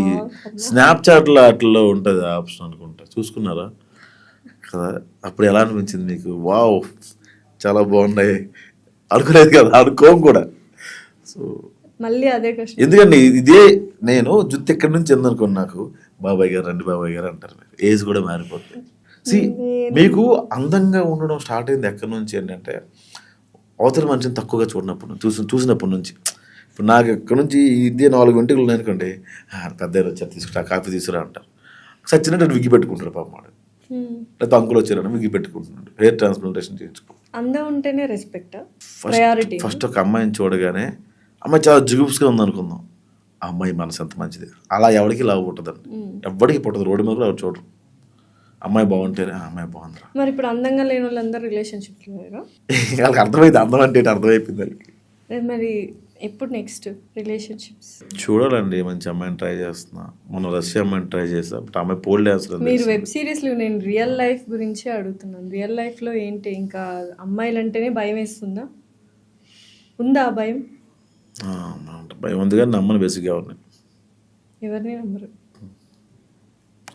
స్నాప్చాట్ లో అట్లా ఉంటుంది ఆప్షన్ అనుకుంటా, చూసుకున్నారా కదా? అప్పుడు ఎలా అనిపించింది మీకు? వావ్ చాలా బాగున్నాయి అనుకునేది కదా, అనుకోం కూడా. సో మళ్ళీ అదే కష్టం. ఎందుకంటే ఇదే నేను జుత్తు ఎక్కడి నుంచి ఎందుకనుకోండి, నాకు బాబాయ్ గారు రండి బాబాయ్ గారు అంటారు. ఏజ్ కూడా మారిపోతుంది. మీకు అందంగా ఉండడం స్టార్ట్ అయింది ఎక్కడి నుంచి ఏంటంటే, అవతల మనిషిని తక్కువగా చూసినప్పటి నుంచి. ఇప్పుడు నాకు ఎక్కడి నుంచి ఇదే 4 గంటలు ఉన్నాయనుకోండి, పెద్ద వచ్చారు తీసుకురా, కాఫీ తీసుకురా అంటారు. సచ్చినట్టు విగ్గి పెట్టుకుంటారు పాప మాట. లేకపోతే అంకులు వచ్చారని విగ్గి పెట్టుకుంటున్నాడు. హెయిర్ ట్రాన్స్ప్లాంటేషన్ చేయించుకో. అందం ఉంటేనే రెస్పెక్ట్, ప్రయారిటీ. ఫస్ట్ ఒక అమ్మాయిని చూడగానే అమ్మాయి చాలా జుగుప్స్గా ఉందనుకుందాం, ఆ అమ్మాయి మనసు ఎంత మంచిది. అలా ఎవరికి లావు పుట్టదండి, ఎవరికి పుట్టదు. రోడ్డు మీద కూడా ఎవరు చూడరు. అమ్మాయి బాగుంటేనే అమ్మాయి బాగుందిరా. మరి ఇప్పుడు అందంగా లేని వాళ్ళందరూ రిలేషన్షిప్లో వాళ్ళకి అర్థమైంది, అందం అంటే అర్థమైపోయింది వాళ్ళకి. మరి ఎప్పుడు నెక్స్ట్ రిలేషన్షిప్స్? చూడాలండి, మంచి అమ్మాయిని ట్రై చేస్తున్నా. మొన్న రష్యా అమ్మాయిని ట్రై చేస్తా, బట్ అమ్మాయి పోల్ డాన్సర్. మీరు వెబ్ సిరీస్లో, నేను రియల్ లైఫ్ గురించే అడుగుతున్నాను. రియల్ లైఫ్లో ఏంటి? ఇంకా అమ్మాయిలు అంటేనే భయం వేస్తుందా? ఉందా ఆ భయం? భయం ఉంది కానీ నమ్మను బేసిక్గా. ఎవరిని నమ్మరు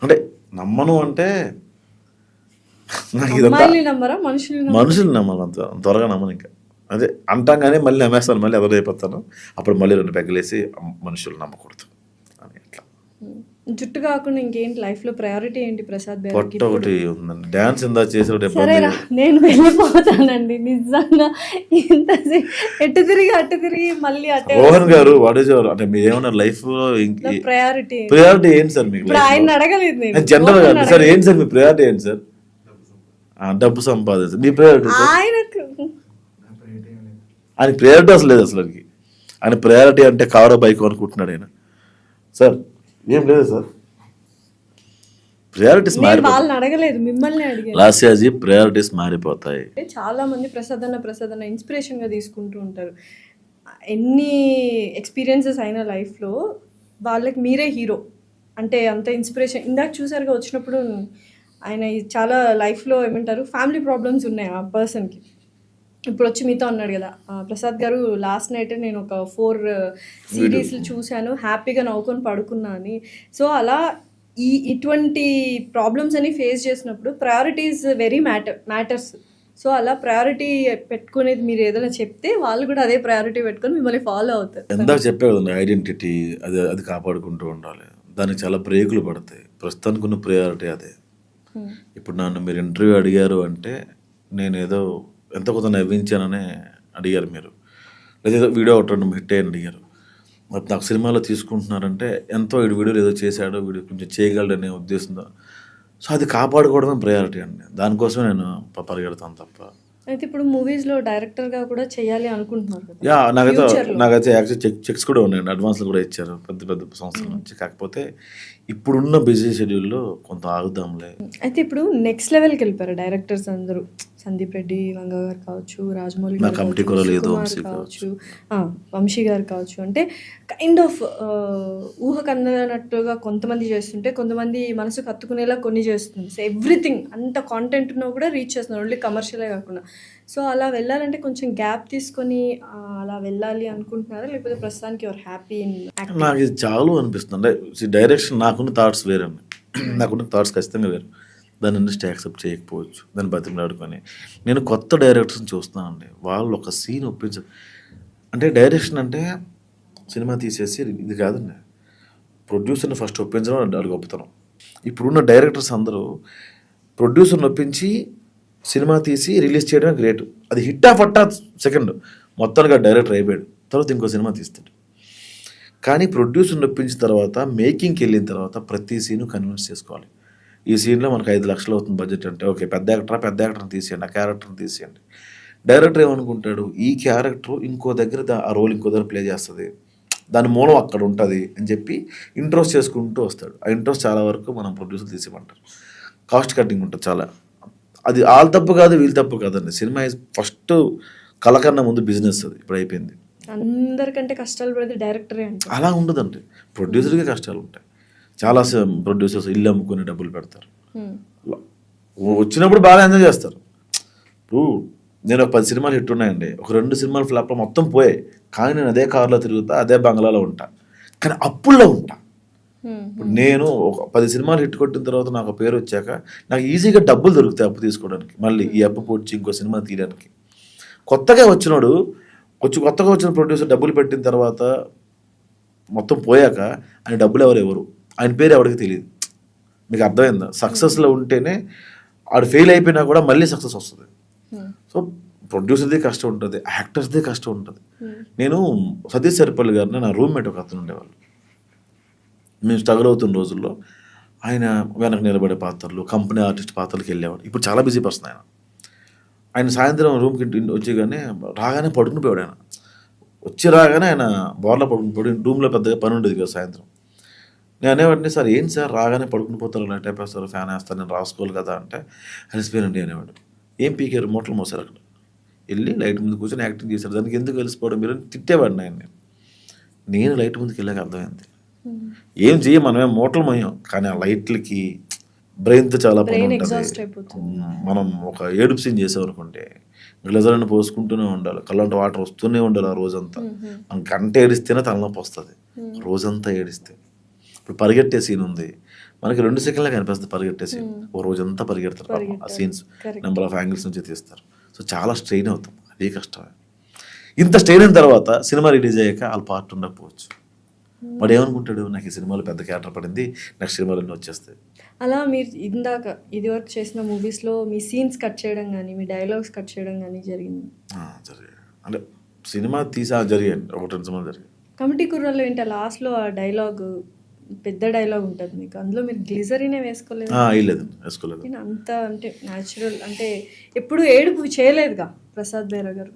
అంటే నమ్మను అంటే నాకు నమ్మరా? మనుషులు నమ్మను, అంత త్వరగా నమ్మను. ఇంకా అదే అంటాం కానీ మళ్ళీ నమ్మేస్తాను, మళ్ళీ ఎదురైపోతాను. అప్పుడు మళ్ళీ 2 పెగ్గలేసి మనుషులు నమ్మకూడదు అని. అట్లా జుట్టు కాకుండా ఇంకేంటి లైఫ్లో ప్రయారిటీ ఏంటి ప్రసాద్ బైరాగి? పొట్ట ఒకటి ఉందండి. డాన్స్ ఎంత చేసేవాడు. సరేరా, నేను వెళ్ళిపోతానండి నిజంగా. ఎటు తిరిగి మళ్ళీ అటే. మోహన్ గారు వాట్ ఈస్ యువర్, అంటే మీరు ఏమన్నా లైఫ్ లో ప్రయారిటీ ఏంటి సార్ మీకు? ఆయన అడగలేదు నేను, జనరల్ గా. సార్ ఏంటి సార్ మీ ప్రయారిటీ ఏంటి సార్? డబ్బు సంపాదించారు మీ ప్రయారిటీ? ఆయన ప్రయారిటీ అసలు లేదు అసలు. ఆయన ప్రయారిటీ అంటే కారు బైక్ అనుకుంటున్నాడు ఆయన. సార్ ఏం లేదు సార్, ప్రయారిటీస్ వాళ్ళని అడగలేదు, మిమ్మల్ని అడిగారు. లాస్యాజీ ప్రయారిటీస్ మారిపోతాయి. చాలా మంది ప్రసాద్ అన్న ఇన్స్పిరేషన్ గా తీసుకుంటూ ఉంటారు. ఎన్ని ఎక్స్పీరియన్సెస్ అయిన లైఫ్లో వాళ్ళకి మీరే హీరో అంటే అంత ఇన్స్పిరేషన్. ఇందాక చూసారుగా వచ్చినప్పుడు, ఆయన చాలా లైఫ్లో ఏమంటారు ఫ్యామిలీ ప్రాబ్లమ్స్ ఉన్నాయి ఆ పర్సన్కి. ఇప్పుడు వచ్చి మీతో అన్నాడు కదా ప్రసాద్ గారు, లాస్ట్ నైట్ నేను ఒక 4 సిరీస్లు చూశాను, హ్యాపీగా నవ్వుకొని పడుకున్నా అని. సో అలా ఇటువంటి ప్రాబ్లమ్స్ అని ఫేస్ చేసినప్పుడు ప్రయారిటీస్ వెరీ మ్యాటర్స్. సో అలా ప్రయారిటీ పెట్టుకునేది మీరు ఏదైనా చెప్తే వాళ్ళు కూడా అదే ప్రయారిటీ పెట్టుకొని మిమ్మల్ని ఫాలో అవుతారు. ఎందాక చెప్పే కదండి, ఐడెంటిటీ అది కాపాడుకుంటూ ఉండాలి. దానికి చాలా బ్రేకులు పడతాయి. ప్రస్తుతానికి ఉన్న ప్రయారిటీ అదే. ఇప్పుడు నన్ను మీరు ఇంటర్వ్యూ అడిగారు అంటే నేను ఏదో ఎంత కొంత నవ్వించాననే అడిగారు మీరు, లేదా వీడియో ఒకటి 2 హిట్ అయ్యని అడిగారు. మరి నాకు సినిమాలో తీసుకుంటున్నారంటే ఎంతో వీడియోలు ఏదో చేశాడో, వీడియో కొంచెం చేయగలడనే ఉద్దేశంతో సో అది కాపాడుకోవడమే ప్రయారిటీ అండి. దానికోసమే నేను పరిగెడతాను తప్ప. అయితే ఇప్పుడు మూవీస్లో డైరెక్టర్గా కూడా చేయాలి అనుకుంటున్నారు కదా యా Future లో. నాకైతే యాక్చువల్ చెక్స్ కూడా ఉన్నాయండి, అడ్వాన్స్లు కూడా ఇచ్చారు పెద్ద పెద్ద సంస్థల నుంచి. కాకపోతే ఇప్పుడున్న బిజీ షెడ్యూల్లో కొంత ఆగుదాంలే. అయితే ఇప్పుడు నెక్స్ట్ లెవెల్కి వెళ్ళిపోయారు డైరెక్టర్స్ అందరూ. సందీప్ రెడ్డి వంగ గారు కావచ్చు, రాజమౌళి నా గారు కమిటీ కావచ్చు, కూడా లేదు, సుకుమార్ వంశీ కావచ్చు, వంశీ గారు కావచ్చు. అంటే కైండ్ ఆఫ్ ఊహకు అందనట్టుగా కొంతమంది చేస్తుంటే, కొంతమంది మనసుకు హత్తుకునేలా కొన్ని చేస్తుంది. సో ఎవ్రీథింగ్ అంత కాంటెంట్ ఉన్నా కూడా రీచ్ చేస్తున్నారు, ఓన్లీ కమర్షియలే కాకుండా. సో అలా వెళ్ళాలంటే కొంచెం గ్యాప్ తీసుకొని అలా వెళ్ళాలి అనుకుంటున్నారా, లేకపోతే ప్రస్తుతానికి ఎవరు హ్యాపీ ఇన్ యాక్టింగ్? నాకు ఇది చాలు అనిపిస్తుంది. అంటే డైరెక్షన్ నాకున్న థాట్స్ వేరే ఉన్నాయి, నాకున్న థాట్స్ ఖచ్చితంగా వేరు. దాన్ని ఇండస్ట్రీ యాక్సెప్ట్ చేయకపోవచ్చు, దాన్ని బతిమలాడుకొని. నేను కొత్త డైరెక్టర్స్ని చూస్తున్నానండి, వాళ్ళు ఒక సీన్ ఒప్పించారు. అంటే డైరెక్షన్ అంటే సినిమా తీసేసి ఇది కాదండి, ప్రొడ్యూసర్ని ఫస్ట్ ఒప్పించడం అది గొప్పతనం. ఇప్పుడున్న డైరెక్టర్స్ అందరూ ప్రొడ్యూసర్ని ఒప్పించి సినిమా తీసి రిలీజ్ చేయడమే గ్రేట్. అది హిట్ ఆఫ్ అట్టా సెకండ్, మొత్తానికి డైరెక్టర్ అయిపోయాడు, తర్వాత ఇంకో సినిమా తీస్తాడు. కానీ ప్రొడ్యూసర్ని ఒప్పించిన తర్వాత మేకింగ్కి వెళ్ళిన తర్వాత ప్రతి సీను కన్విన్స్ చేసుకోవాలి. ఈ సీన్లో మనకు 5 లక్షలు అవుతుంది బడ్జెట్ అంటే, ఓకే పెద్ద యాక్టర్ని తీసేయండి, ఆ క్యారెక్టర్ని తీసేయండి. డైరెక్టర్ ఏమనుకుంటాడు, ఈ క్యారెక్టర్ ఇంకో దగ్గర ఆ రోల్ ఇంకో దగ్గర ప్లే చేస్తుంది, దాని మూలం అక్కడ ఉంటుంది అని చెప్పి ఇంట్రోస్ చేసుకుంటూ వస్తాడు. ఆ ఇంట్రోస్ చాలా వరకు మనం ప్రొడ్యూసర్ తీసేయమంటారు, కాస్ట్ కటింగ్ ఉంటుంది చాలా. అది వాళ్ళ తప్పు కాదు, వీళ్ళ తప్పు కాదండి. సినిమా ఫస్ట్ కళ కన్నా ముందు బిజినెస్, అది ఇప్పుడు అయిపోయింది. అందరికంటే కష్టాలు పడేది డైరెక్టరే అంటే. అలా ఉండదండి, ప్రొడ్యూసర్కి కష్టాలు ఉంటాయి. చాలా ప్రొడ్యూసర్స్ ఇల్లు అమ్ముకొని డబ్బులు పెడతారు, వచ్చినప్పుడు బాగా ఎంజాయ్ చేస్తారు. ఇప్పుడు నేను ఒక 10 సినిమాలు హిట్ ఉన్నాయండి, ఒక 2 సినిమాలు ఫ్లాప్లో మొత్తం పోయాయి, కానీ నేను అదే కారులో తిరుగుతా, అదే బంగ్లాలో ఉంటా, కానీ అప్పుల్లో ఉంటా. ఇప్పుడు నేను ఒక 10 సినిమాలు హిట్ కొట్టిన తర్వాత నాకు పేరు వచ్చాక నాకు ఈజీగా డబ్బులు దొరుకుతాయి అప్పు తీసుకోవడానికి, మళ్ళీ ఈ అప్పు పొడిచి ఇంకో సినిమా తీయడానికి. కొత్తగా వచ్చిన ప్రొడ్యూసర్ డబ్బులు పెట్టిన తర్వాత మొత్తం పోయాక ఆయన డబ్బులు ఎవరు ఆయన పేరు ఎవరికి తెలియదు. మీకు అర్థమైందా? సక్సెస్లో ఉంటేనే, ఆడు ఫెయిల్ అయిపోయినా కూడా మళ్ళీ సక్సెస్ వస్తుంది. సో ప్రొడ్యూసర్దే కష్టం ఉంటుంది, యాక్టర్స్దే కష్టం ఉంటుంది. నేను సతీష్ సరిపల్లి గారిని, నా రూమ్మేట్ ఒక అతను ఉండేవాళ్ళు, మేము స్ట్రగుల్ అవుతున్న రోజుల్లో ఆయన వెనక నిలబడే పాత్రలు, కంపెనీ ఆర్టిస్ట్ పాత్రలకు వెళ్ళేవాడు. ఇప్పుడు చాలా బిజీ పర్సన్ ఆయన సాయంత్రం రూమ్కి వచ్చేగానే రాగానే పడుకుని పోయాడు. ఆయన రాగానే ఆయన బోర్లో పడుకుని పోయాడు. రూమ్లో పెద్దగా పని ఉండేది కదా సాయంత్రం. నేను అనేవాడిని, సార్ ఏంటి సార్ రాగానే పడుకుని పోతారు, లైట్ అయిపోతారు, ఫ్యాన్ వేస్తారు, నేను రాసుకోవాలి కదా అంటే, అలసిపోయానండి అనేవాడు. ఏం పీకారు, మూటలు మోసారు అక్కడ, వెళ్ళి లైట్ ముందు కూర్చొని యాక్టింగ్ చేశారు, దానికి ఎందుకు కలిసిపోవడం మీరు తిట్టేవాడిని ఆయన్ని. నేను లైట్ ముందుకు వెళ్ళాక అర్థమైంది, ఏం చెయ్యం మనమేం మూటలు మోయం, కానీ ఆ లైట్లకి బ్రెయిన్తో చాలా పని ఉంటుంది. మనం ఒక ఏడుపు సీన్ చేసామనుకుంటే గ్లజర్ని పోసుకుంటూనే ఉండాలి, కళ్ళంటే వాటర్ వస్తూనే ఉండాలి ఆ రోజంతా. మనం గంట ఏడిస్తేనే తలనొప్పి వస్తుంది, రోజంతా ఏడిస్తే. ఇప్పుడు పరిగెట్టే సీన్ ఉంది, మనకి 2 సెకండ్లే కనిపిస్తుంది పరిగెట్టే సీన్, ఓ రోజంతా పరిగెడతారు ఆ సీన్స్, నెంబర్ ఆఫ్ యాంగిల్స్ నుంచి తీస్తారు. సో చాలా స్ట్రెయిన్ అవుతాం, అదే కష్టమే. ఇంత స్ట్రెయిన్ అయిన తర్వాత సినిమా రిలీజ్ అయ్యాక వాళ్ళ పార్ట్ ఉండకపోవచ్చు, వాడు ఏమనుకుంటాడు, నాకు ఈ సినిమాలో పెద్ద క్యారెక్టర్ పడింది, నెక్స్ట్ సినిమాలో వచ్చేస్తాయి. అలా మీరు ఇందాక ఇదివరకు చేసిన మూవీస్లో మీ సీన్స్ కట్ చేయడం కానీ, మీ డైలాగ్స్ కట్ చేయడం కానీ జరిగింది? జరిగాయి, అంటే సినిమా తీసా జరిగాయండి, 1-2 సినిమాలు జరిగాయి. కమిటీ కుర్రాల్లో ఏంటి లాస్ట్లో ఆ డైలాగ్, పెద్ద డైలాగ్ ఉంటుంది మీకు, అందులో మీరు గ్లిజరీనే వేసుకోలేదు? వేసుకోలేదు. నేను అంత అంటే న్యాచురల్, అంటే ఎప్పుడు ఏడుపు చేయలేదుగా ప్రసాద్ బైరా గారు,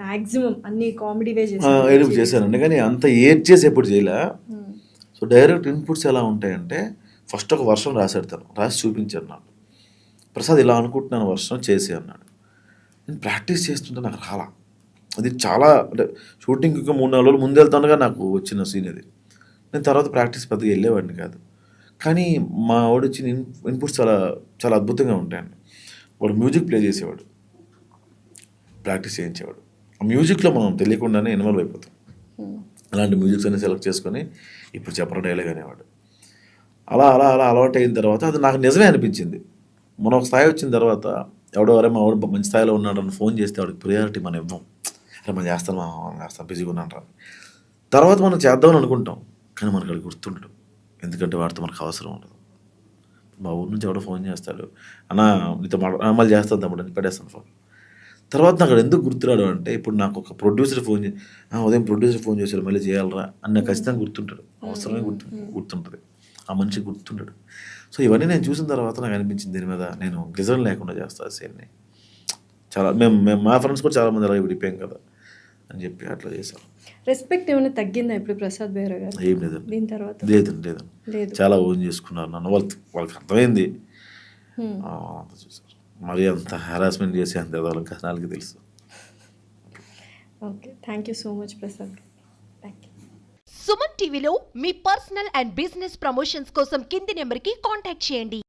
మ్యాక్సిమం అన్ని కామెడీ వే ఏడుపు చేశానండి, కానీ అంత ఏడ్ చేసి ఎప్పుడు చేయలే. సో డైరెక్ట్ ఇన్పుట్స్ ఎలా ఉంటాయంటే, ఫస్ట్ ఒక వర్షం రాశాడు, తను రాసి చూపించాడు నాకు, ప్రసాద్ ఇలా అనుకుంటున్నాను వర్షం చేసి అన్నాడు. నేను ప్రాక్టీస్ చేస్తుంటే నాకు రాలా, అది చాలా అంటే షూటింగ్కి 3-4 రోజులు ముందు వెళ్తానుగా నాకు వచ్చిన సీన్ అది. నేను తర్వాత ప్రాక్టీస్ పెద్దగా వెళ్ళేవాడిని కాదు, కానీ మా వాడు వచ్చిన ఇన్పుట్స్ చాలా చాలా అద్భుతంగా ఉంటాయండి. వాడు మ్యూజిక్ ప్లే చేసేవాడు, ప్రాక్టీస్ చేయించేవాడు. ఆ మ్యూజిక్లో మనం తెలియకుండానే ఇన్వాల్వ్ అయిపోతాం. అలాంటి మ్యూజిక్స్ అన్ని సెలెక్ట్ చేసుకొని ఇప్పుడు చెప్పరా డైలాగ్ అనేవాడు. అలా అలా అలా అలవాటు అయిన తర్వాత అది నాకు నిజమే అనిపించింది. మనం ఒక స్థాయి వచ్చిన తర్వాత ఎవడో మా వాడు మంచి స్థాయిలో ఉన్నాడు అని ఫోన్ చేస్తే వాడికి ప్రియారిటీ మనం ఇవ్వం, అరే మనం చేస్తాం బిజీగా ఉన్నాను రా. తర్వాత మనం చేద్దామని అనుకుంటాం, కానీ మనకు అది గుర్తుండడు, ఎందుకంటే వాడితో మనకు అవసరం ఉండదు. మా ఊరి నుంచి ఎవడో ఫోన్ చేస్తాడు, అన్న నీతో మళ్ళీ చేస్తాను తమ్ముడు అని పెట్టేస్తాను ఫోన్. తర్వాత నాకు అక్కడ ఎందుకు గుర్తురాడు అంటే, ఇప్పుడు నాకు ఒక ప్రొడ్యూసర్ ఫోన్ ఉదయం ప్రొడ్యూసర్ ఫోన్ చేశాడు మళ్ళీ చేయాలరా అని నాకు ఖచ్చితంగా గుర్తుంటాడు, అవసరమే గుర్తుంటుంది. ఆ మనిషి గుర్తుంటాడు. సో ఇవన్నీ నేను చూసిన తర్వాత నాకు అనిపించింది దీని మీద నేను రిజల్ట్ లేకుండా చేస్తాను సీన్ని. చాలా మేము మా ఫ్రెండ్స్ కూడా చాలామంది అలాగే విడిపోయాం కదా అని చెప్పి అట్లా చేశాను. రెస్పెక్ట్ ఏమైనా తగ్గిందా ఇప్పుడు ప్రసాద్ బెహ్రా గారు ఏం లేదండి, దీని తర్వాత? లేదండి. లేదు. చాలా ఓన్ చేసుకున్నారు నన్ను, వాళ్ళకి అర్థమైంది. అంత చూసారు, మరి అంత హెరాస్మెంట్ చేసి అంత వాళ్ళకి కథనాలకి తెలుసు. Okay, thank you so much Prasad. Thank you. Suman టీవీలో మీ పర్సనల్ అండ్ బిజినెస్ ప్రమోషన్స్ కోసం కింది నెంబర్కి కాంటాక్ట్ చేయండి.